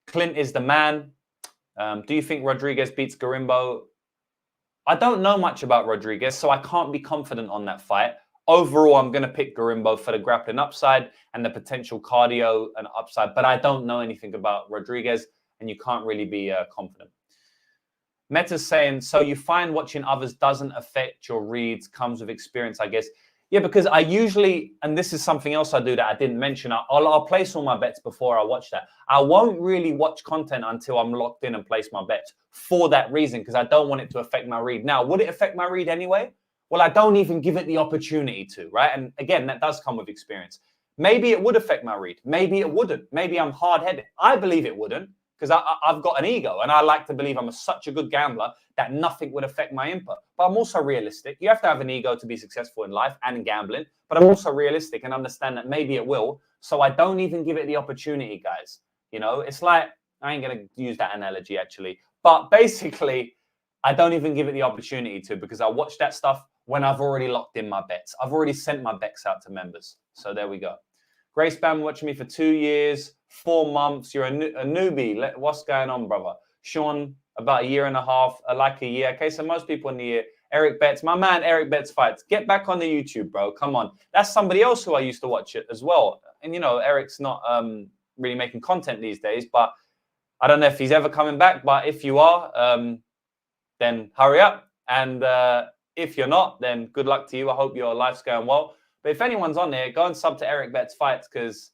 Clint is the man. Do you think Rodriguez beats Garimbo? I don't know much about Rodriguez, so I can't be confident on that fight. Overall, I'm going to pick Garimbo for the grappling upside and the potential cardio and upside, but I don't know anything about Rodriguez, and you can't really be confident. Meta's saying, so you find watching others doesn't affect your reads, comes with experience, I guess. Yeah, because I usually, and this is something else I do that I didn't mention, I'll place all my bets before I watch that. I won't really watch content until I'm locked in and place my bets for that reason, because I don't want it to affect my read. Now, would it affect my read anyway? Well, I don't even give it the opportunity to, right? And again, that does come with experience. Maybe it would affect my read. Maybe it wouldn't. Maybe I'm hard-headed. I believe it wouldn't, because I've got an ego, and I like to believe I'm such a good gambler that nothing would affect my input. But I'm also realistic. You have to have an ego to be successful in life and in gambling, but I'm also realistic and understand that maybe it will. So I don't even give it the opportunity, guys. You know, it's like, I ain't going to use that analogy, actually. But basically, I don't even give it the opportunity to, because I watch that stuff when I've already locked in my bets. I've already sent my bets out to members. So there we go. Grace Bam watching me for 2 years, 4 months. You're a newbie. What's going on, brother? Sean, about 1.5 years, like a year. Okay, so most people in the year. Eric Betts, my man, Eric Betts fights. Get back on the YouTube, bro. Come on. That's somebody else who I used to watch it as well. And, you know, Eric's not really making content these days, but I don't know if he's ever coming back. But if you are, then hurry up. And if you're not, then good luck to you. I hope your life's going well. But if anyone's on there, go and sub to Eric Betts Fights, because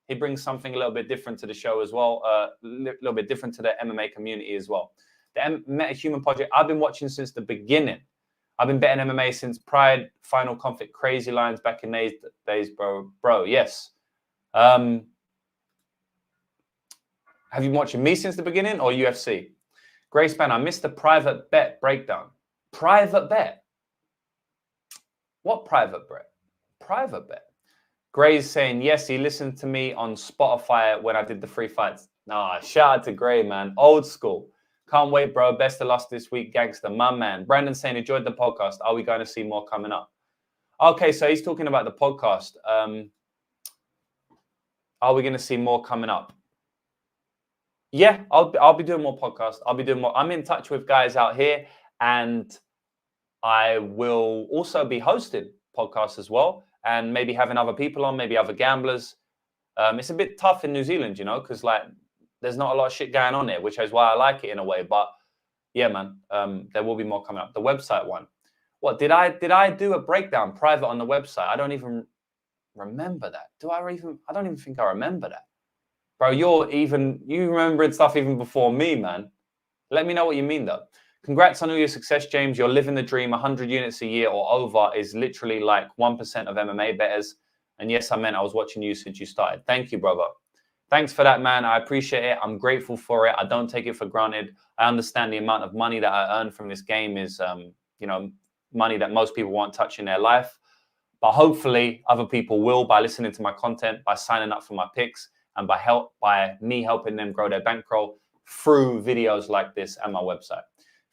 he brings something a little bit different to the show as well, a little bit different to the MMA community as well. The Meta-Human Project, I've been watching since the beginning. I've been betting MMA since Pride, Final Conflict, Crazy Lines back in those days, bro. Bro, yes. Have you been watching me since the beginning or UFC? Grace Ban, I missed the private bet breakdown. Private bet? What private bet? Private bet. Gray's saying, yes, he listened to me on Spotify when I did the free fights. Nah, shout out to Gray, man. Old school. Can't wait, bro. Best of luck this week, gangster. My man. Brandon saying, enjoyed the podcast. Are we going to see more coming up? Okay, so he's talking about the podcast. Are we going to see more coming up? Yeah, I'll be doing more podcasts. I'll be doing more. I'm in touch with guys out here, and I will also be hosting podcasts as well, and maybe having other people on, maybe other gamblers. It's a bit tough in New Zealand, you know, because like there's not a lot of shit going on there, which is why I like it in a way. But yeah, man, there will be more coming up. The website one. What did I do a breakdown private on the website? I don't even remember that. I don't even think I remember that. Bro, you remembered stuff even before me, man. Let me know what you mean, though. Congrats on all your success, James. You're living the dream. 100 units a year or over is literally like 1% of MMA bettors. And yes, I meant I was watching you since you started. Thank you, brother. Thanks for that, man. I appreciate it. I'm grateful for it. I don't take it for granted. I understand the amount of money that I earn from this game is, money that most people won't touch in their life. But hopefully other people will by listening to my content, by signing up for my picks, and by me helping them grow their bankroll through videos like this and my website.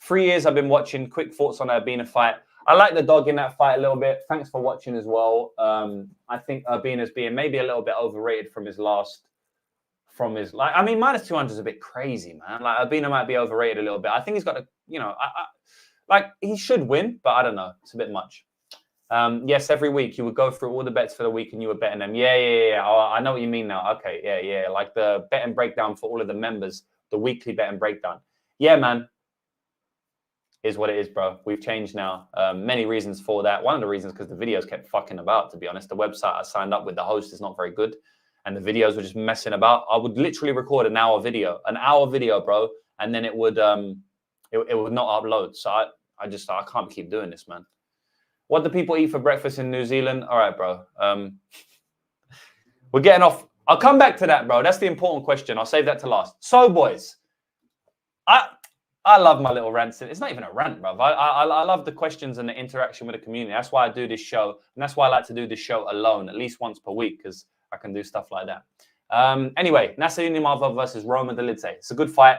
3 years I've been watching. Quick thoughts on Urbina fight. I like the dog in that fight a little bit. Thanks for watching as well. I think Urbina's being maybe a little bit overrated from his minus 200 is a bit crazy, man. Like Urbina might be overrated a little bit. I think he's got he should win, but I don't know. It's a bit much. Yes, every week you would go through all the bets for the week and you were betting them. Yeah. Oh, I know what you mean now. Okay, yeah. Like the bet and breakdown for all of the members, the weekly bet and breakdown. Yeah, man. Is what it is, bro. We've changed now. Many reasons for that. One of the reasons because the videos kept fucking about, to be honest. The website I signed up with, the host is not very good. And the videos were just messing about. I would literally record an hour video, bro. And then it would not upload. So I can't keep doing this, man. What do people eat for breakfast in New Zealand? All right, bro. We're getting off. I'll come back to that, bro. That's the important question. I'll save that to last. So, boys, I love my little rants. It's not even a rant, bro. I love the questions and the interaction with the community. That's why I do this show. And that's why I like to do this show alone, at least once per week, because I can do stuff like that. Anyway, Nasruddin Imavov versus Roman Dolidze. It's a good fight.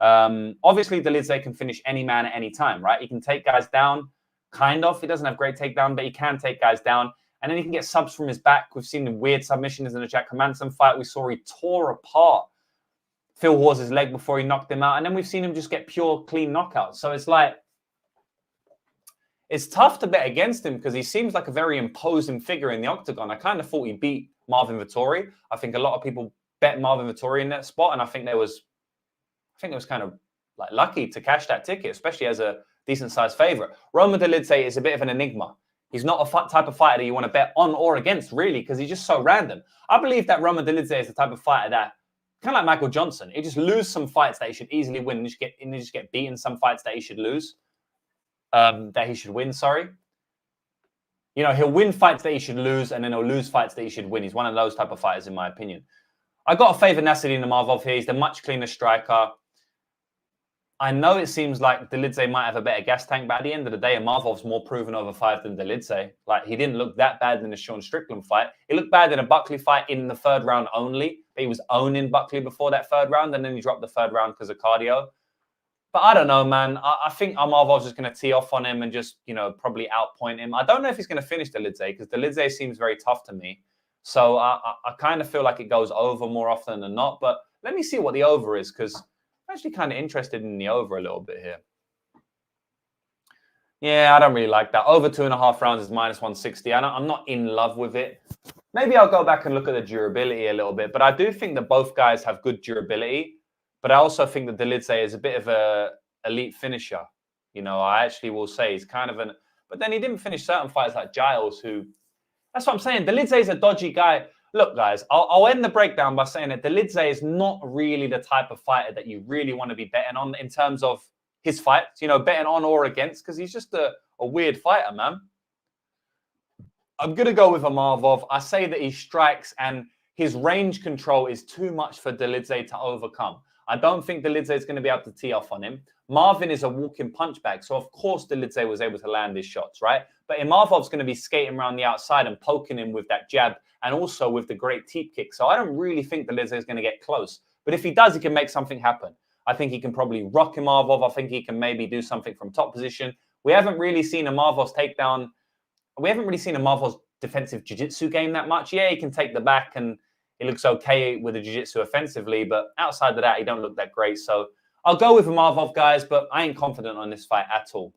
Obviously, Dolidze can finish any man at any time, right? He can take guys down. Kind of. He doesn't have great takedown, but he can take guys down. And then he can get subs from his back. We've seen the weird submissions in the Jack Hermansson fight. We saw he tore apart Phil Hawes' leg before he knocked him out. And then we've seen him just get pure, clean knockouts. So it's like, it's tough to bet against him because he seems like a very imposing figure in the octagon. I kind of thought he beat Marvin Vettori. I think a lot of people bet Marvin Vettori in that spot. And I think it was kind of like lucky to cash that ticket, especially as a decent-sized favorite. Roman Dolidze is a bit of an enigma. He's not a type of fighter that you want to bet on or against, really, because he's just so random. I believe that Roman Dolidze is the type of fighter that, kind of like Michael Johnson, he just lose some fights that he should easily win and just get beaten some fights that he should lose, that he should win, sorry. You know, he'll win fights that he should lose, and then he'll lose fights that he should win. He's one of those type of fighters, in my opinion. I got to favor Nasruddin Imavov here. He's the much cleaner striker. I know it seems like Dolidze might have a better gas tank, but at the end of the day, Imavov's more proven over 5 than Dolidze. Like, he didn't look that bad in the Sean Strickland fight. He looked bad in a Buckley fight in the 3rd round only, but he was owning Buckley before that 3rd round, and then he dropped the 3rd round because of cardio. But I don't know, man. I think Imavov's just going to tee off on him and just, probably outpoint him. I don't know if he's going to finish Dolidze because Dolidze seems very tough to me. So I kind of feel like it goes over more often than not. But let me see what the over is because I'm actually kind of interested in the over a little bit here. Yeah, I don't really like that. Over 2.5 rounds is minus 160. I'm not in love with it. Maybe I'll go back and look at the durability a little bit. But I do think that both guys have good durability. But I also think that Dolidze is a bit of a elite finisher. I actually will say he's kind of an... But then he didn't finish certain fighters like Giles, who... That's what I'm saying. Dolidze is a dodgy guy. Look, guys, I'll end the breakdown by saying that Dolidze is not really the type of fighter that you really want to be betting on in terms of his fights, betting on or against, because he's just a weird fighter, man. I'm going to go with Imavov. I say that he strikes and his range control is too much for Dolidze to overcome. I don't think Dolidze is going to be able to tee off on him. Marvin is a walking punch bag, so of course Dolidze was able to land his shots, right? But Imavov's going to be skating around the outside and poking him with that jab and also with the great teep kick. So I don't really think Dolidze is going to get close. But if he does, he can make something happen. I think he can probably rock Imavov. I think he can maybe do something from top position. We haven't really seen Imavov's takedown. We haven't really seen Imavov's defensive jiu-jitsu game that much. Yeah, he can take the back and He looks okay with the jiu-jitsu offensively, but outside of that, he don't look that great. So I'll go with Imavov, guys, but I ain't confident on this fight at all.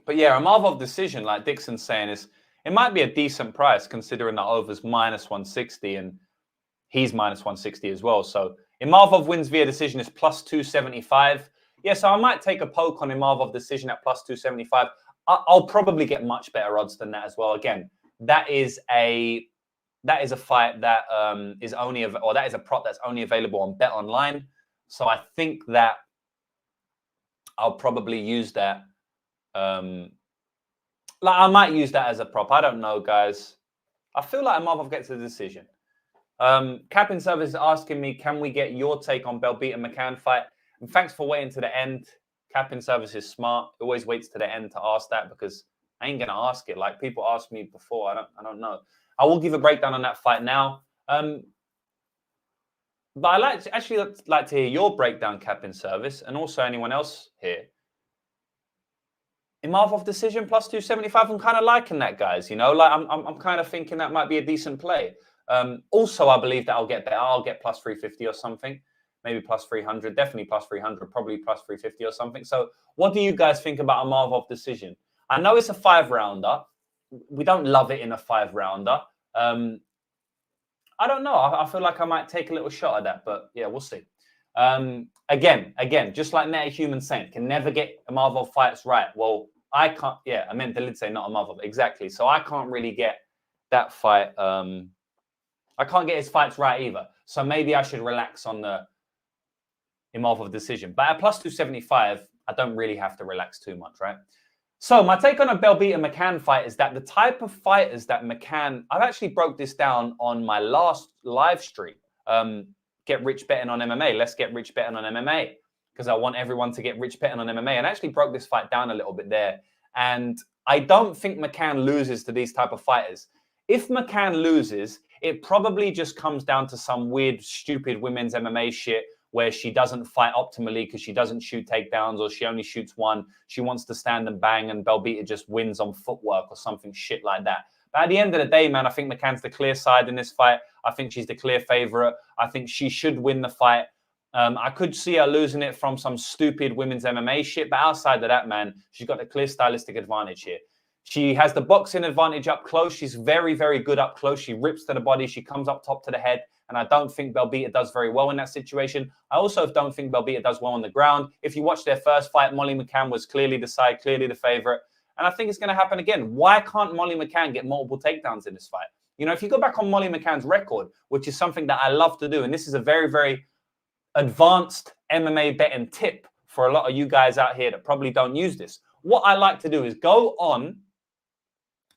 But yeah, Imavov decision, like Dixon's saying, it might be a decent price considering that over's minus 160 and he's minus 160 as well. So Imavov wins via decision is plus 275. Yeah, so I might take a poke on Imavov decision at plus 275. I'll probably get much better odds than that as well. Again, that is a fight that that is a prop that's only available on Bet Online. So I think that I'll probably use that. I might use that as a prop. I don't know, guys. I feel like Imavov gets a decision. Capping Service is asking me, can we get your take on Belbita McCann fight? And thanks for waiting to the end. Capping Service is smart. He always waits to the end to ask that because I ain't gonna ask it. Like people asked me before. I don't know. I will give a breakdown on that fight now. But I like to hear your breakdown, Capping Service, and also anyone else here. Imavov decision plus 275. I'm kind of liking that, guys. You know, like I'm kind of thinking that might be a decent play. Also, I believe that I'll get better. I'll get plus 350 or something, maybe plus 300, definitely plus 300, probably plus 350 or something. So, what do you guys think about a Imavov decision? I know it's a 5-rounder. We don't love it in a 5-rounder. I don't know. I feel like I might take a little shot at that, but yeah, we'll see. Again, just like MetaHuman Saint can never get Imavov fights right. Well, I can't. Yeah, I meant Dolidze, not Imavov. Exactly. So I can't really get that fight. I can't get his fights right either. So maybe I should relax on the Imavov decision. But at plus 275, I don't really have to relax too much, right? So my take on a Belbita McCann fight is that the type of fighters that McCann, I've actually broke this down on my last live stream. Get rich betting on MMA. Let's get rich betting on MMA because I want everyone to get rich betting on MMA. And I actually broke this fight down a little bit there. And I don't think McCann loses to these type of fighters. If McCann loses, it probably just comes down to some weird, stupid women's MMA shit where she doesn't fight optimally because she doesn't shoot takedowns or she only shoots one. She wants to stand and bang and Belbita just wins on footwork or something shit like that. But at the end of the day, man, I think McCann's the clear side in this fight. I think she's the clear favorite. I think she should win the fight. I could see her losing it from some stupid women's MMA shit. But outside of that, man, she's got a clear stylistic advantage here. She has the boxing advantage up close. She's very, very good up close. She rips to the body. She comes up top to the head. And I don't think Belbita does very well in that situation. I also don't think Belbita does well on the ground. If you watch their first fight, Molly McCann was clearly the side, clearly the favorite. And I think it's going to happen again. Why can't Molly McCann get multiple takedowns in this fight? You know, if you go back on Molly McCann's record, which is something that I love to do, and this is a very, very advanced MMA betting tip for a lot of you guys out here that probably don't use this. What I like to do is go on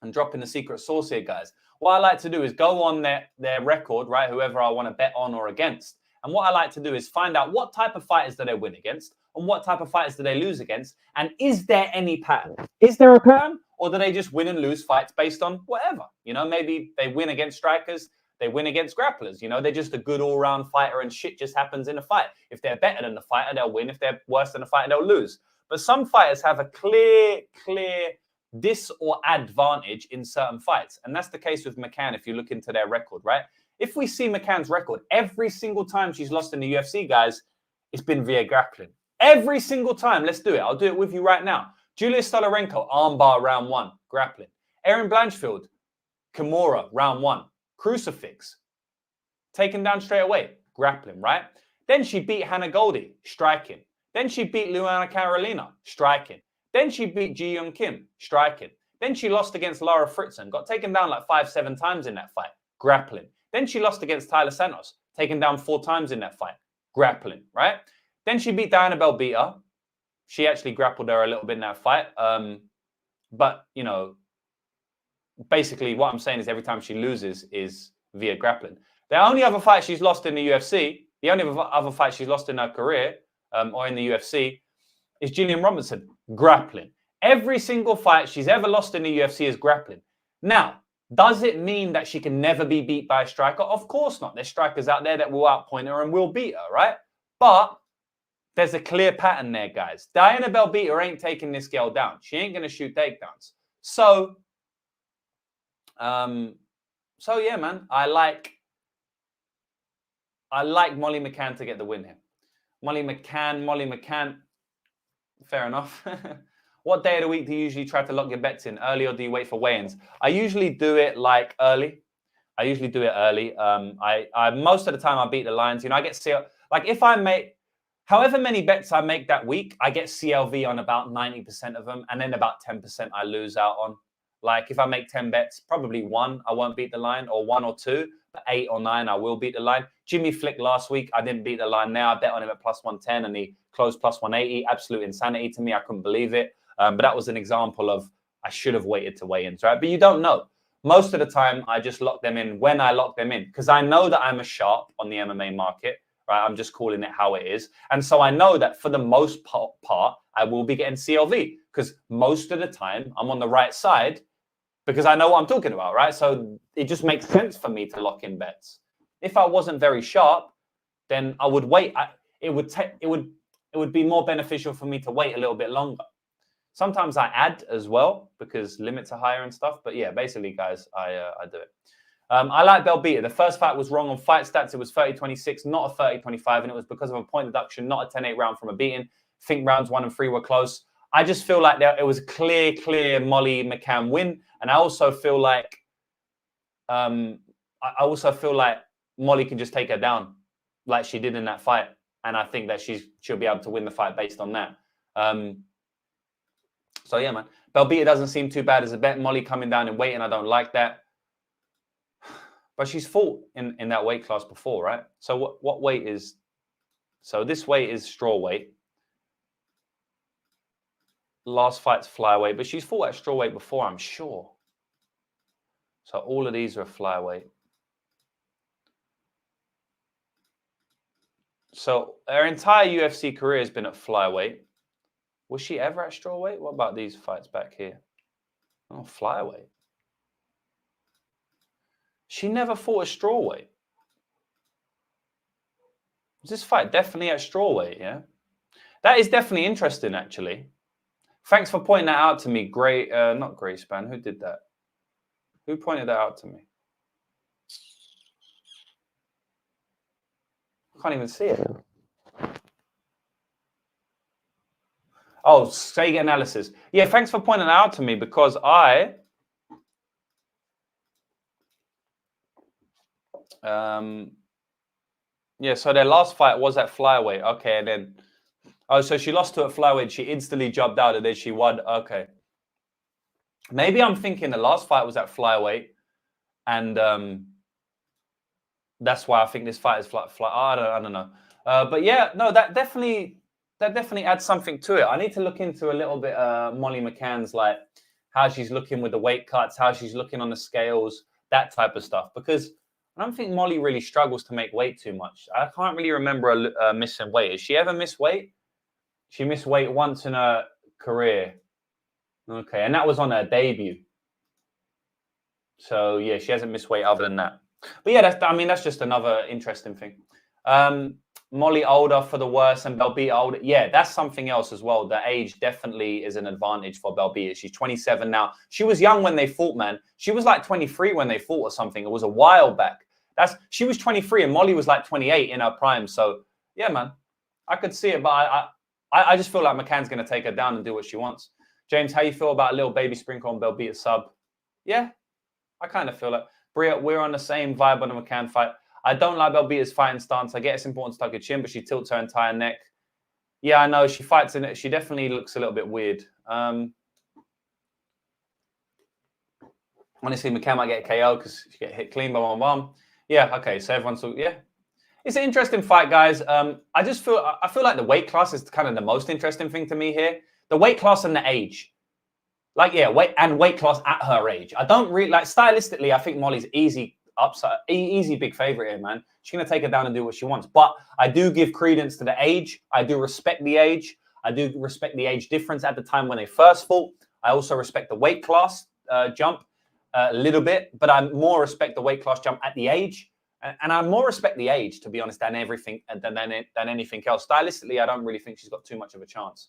and drop in the secret sauce here, guys. What I like to do is go on their record, right? Whoever I want to bet on or against. And what I like to do is find out what type of fighters do they win against and what type of fighters do they lose against. And is there any pattern? Is there a pattern? Or do they just win and lose fights based on whatever? You know, maybe they win against strikers, they win against grapplers. You know, they're just a good all-round fighter and shit just happens in a fight. If they're better than the fighter, they'll win. If they're worse than the fighter, they'll lose. But some fighters have a clear dis or advantage in certain fights. And that's the case with McCann if you look into their record, right? If we see McCann's record, every single time she's lost in the UFC, guys, it's been via grappling. Every single time. Let's do it. I'll do it with you right now. Julia Stolarenko, armbar round 1, grappling. Erin Blanchfield, Kimura, round 1, crucifix. Taken down straight away, grappling, right? Then she beat Hannah Goldie, striking. Then she beat Luana Carolina, striking. Then she beat Ji Young Kim, striking. Then she lost against Lara Fritzen, got taken down like 5-7 times in that fight, grappling. Then she lost against Tyler Santos, taken down 4 times in that fight, grappling, right? Then she beat Diana Belbita. She actually grappled her a little bit in that fight. But, you know, basically what I'm saying is every time she loses is via grappling. The only other fight she's lost in the UFC, the only other fight she's lost in her career or in the UFC is Gillian Robinson, grappling. Every single fight she's ever lost in the UFC is grappling. Now, does it mean that she can never be beat by a striker? Of course not. There's strikers out there that will outpoint her and will beat her, right? But There's a clear pattern there, guys. Diana Belbita ain't taking this girl down. She ain't going to shoot takedowns. So yeah, man, I like Molly McCann to get the win here. Molly McCann. Fair enough. What day of the week do you usually try to lock your bets in? Early or do you wait for weigh-ins? I usually do it like early. I most of the time I beat the lines. You know, I get like if I make however many bets I make that week, I get CLV on about 90% of them, and then about 10% I lose out on. Like if I make 10 bets, probably 1 I won't beat the line, or 1 or 2, but 8 or 9 I will beat the line. Jimmy Flick last week, I didn't beat the line. Now I bet on him at plus 110 and he closed plus 180. Absolute insanity to me. I couldn't believe it. But that was an example of I should have waited to weigh-ins, right? But you don't know. Most of the time, I just lock them in when I lock them in because I know that I'm a sharp on the MMA market, right? I'm just calling it how it is. And so I know that for the most part, I will be getting CLV because most of the time I'm on the right side because I know what I'm talking about, right? So it just makes sense for me to lock in bets. If I wasn't very sharp, then I would wait. It would be more beneficial for me to wait a little bit longer. Sometimes I add as well because limits are higher and stuff. But yeah, basically, guys, I do it. I like Belbita. The first fight was wrong on fight stats. It was 30-26, not a 30-25. And it was because of a point deduction, not a 10-8 round from a beating. I think rounds 1 and 3 were close. I just feel like it was a clear Molly McCann win. And I also feel like Molly can just take her down like she did in that fight. And I think that she'll be able to win the fight based on that. So yeah, man. Belbita doesn't seem too bad as a bet. Molly coming down in weight, and I don't like that. But she's fought in that weight class before, right? So what weight is... So this weight is straw weight. Last fight's flyweight, but she's fought at straw weight before, I'm sure. So all of these are flyweight. So her entire UFC career has been at flyweight. Was she ever at strawweight? What about these fights back here? Oh, flyweight. She never fought a strawweight. Was this fight definitely at strawweight? Yeah, that is definitely interesting. Actually, thanks for pointing that out to me. Great, not Greyspan. Who did that? Who pointed that out to me? I can't even see it. Oh, Sega analysis. Yeah, thanks for pointing that out to me because yeah, so their last fight was at flyweight. Okay, and then so she lost to at flyweight. She instantly jumped out and then she won. Okay. Maybe I'm thinking the last fight was at flyweight and that's why I think this fight is fly. I don't know. But yeah, no, that definitely adds something to it. I need to look into a little bit Molly McCann's, like how she's looking with the weight cuts, how she's looking on the scales, that type of stuff. Because I don't think Molly really struggles to make weight too much. I can't really remember her missing weight. Has she ever missed weight? She missed weight once in her career. Okay, and that was on her debut. So yeah, she hasn't missed weight other than that. But yeah, that's just another interesting thing. Molly older for the worse and Belbita older. Yeah, that's something else as well. The age definitely is an advantage for Belbita. She's 27 now. She was young when they fought, man. She was like 23 when they fought or something. It was a while back. She was 23 and Molly was like 28 in her prime. So yeah, man, I could see it, but I just feel like McCann's going to take her down and do what she wants. James, how you feel about a little baby sprinkle on Belbita sub? Yeah, I kind of feel like we're on the same vibe on the McCann fight. I don't like Belbita's fighting stance. I get it's important to tuck her chin, but she tilts her entire neck. Yeah, I know. She fights in it. She definitely looks a little bit weird. Honestly, McCann might get KO because she get hit clean, bam. Yeah, okay. So everyone's, yeah. It's an interesting fight, guys. I feel like the weight class is kind of the most interesting thing to me here. The weight class and the age. Like, yeah, weight class at her age. I don't really, like, stylistically, I think Molly's easy upside, easy big favorite here, man. She's going to take her down and do what she wants. But I do give credence to the age. I do respect the age. I do respect the age difference at the time when they first fought. I also respect the weight class jump a little bit, but I more respect the weight class jump at the age. And I more respect the age, to be honest, than anything else. Stylistically, I don't really think she's got too much of a chance.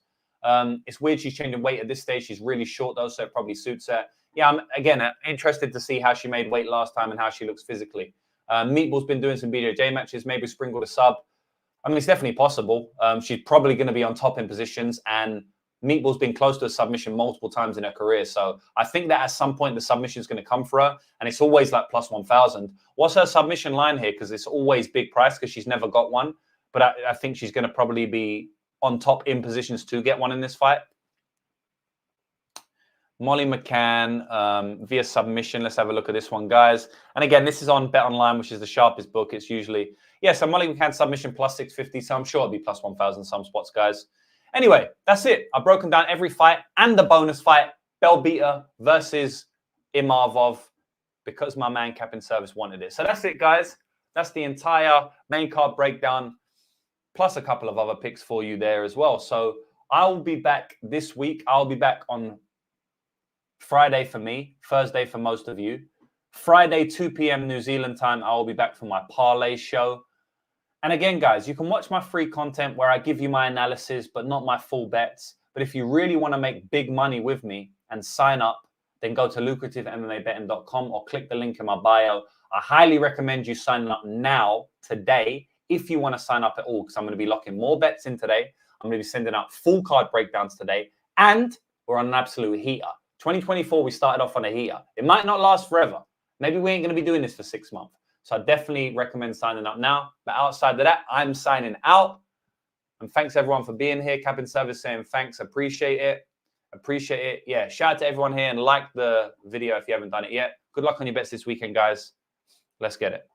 It's weird she's changing weight at this stage. She's really short, though, so it probably suits her. Yeah, I'm, again, interested to see how she made weight last time and how she looks physically. Meatball's been doing some BJJ matches, maybe sprinkled a sub. I mean, it's definitely possible. She's probably going to be on top in positions, and Meatball's been close to a submission multiple times in her career. So I think that at some point the submission is going to come for her, and it's always like plus 1,000. What's her submission line here? Because it's always big price because she's never got one. But I think she's going to probably be on top in positions to get one in this fight. Molly McCann via submission. Let's have a look at this one, guys. And again, this is on Bet Online, which is the sharpest book. It's usually, yeah, so Molly McCann submission plus 650. So I'm sure it'll be plus 1,000 some spots, guys. Anyway, that's it. I've broken down every fight and the bonus fight, Bell Beater versus Imavov, because my man Cap in Service wanted it. So that's it, guys. That's the entire main card breakdown, plus a couple of other picks for you there as well. So I'll be back this week. I'll be back on Friday for me, Thursday for most of you. Friday, 2 p.m. New Zealand time, I will be back for my parlay show. And again, guys, you can watch my free content where I give you my analysis, but not my full bets. But if you really want to make big money with me and sign up, then go to lucrativemabetting.com or click the link in my bio. I highly recommend you signing up now, today, if you want to sign up at all, because I'm going to be locking more bets in today. I'm going to be sending out full card breakdowns today, and we're on an absolute heater. 2024, we started off on a heater. It might not last forever. Maybe we ain't going to be doing this for 6 months. So I definitely recommend signing up now. But outside of that, I'm signing out. And thanks, everyone, for being here. Cap in Service saying thanks. Appreciate it. Appreciate it. Yeah, shout out to everyone here and like the video if you haven't done it yet. Good luck on your bets this weekend, guys. Let's get it.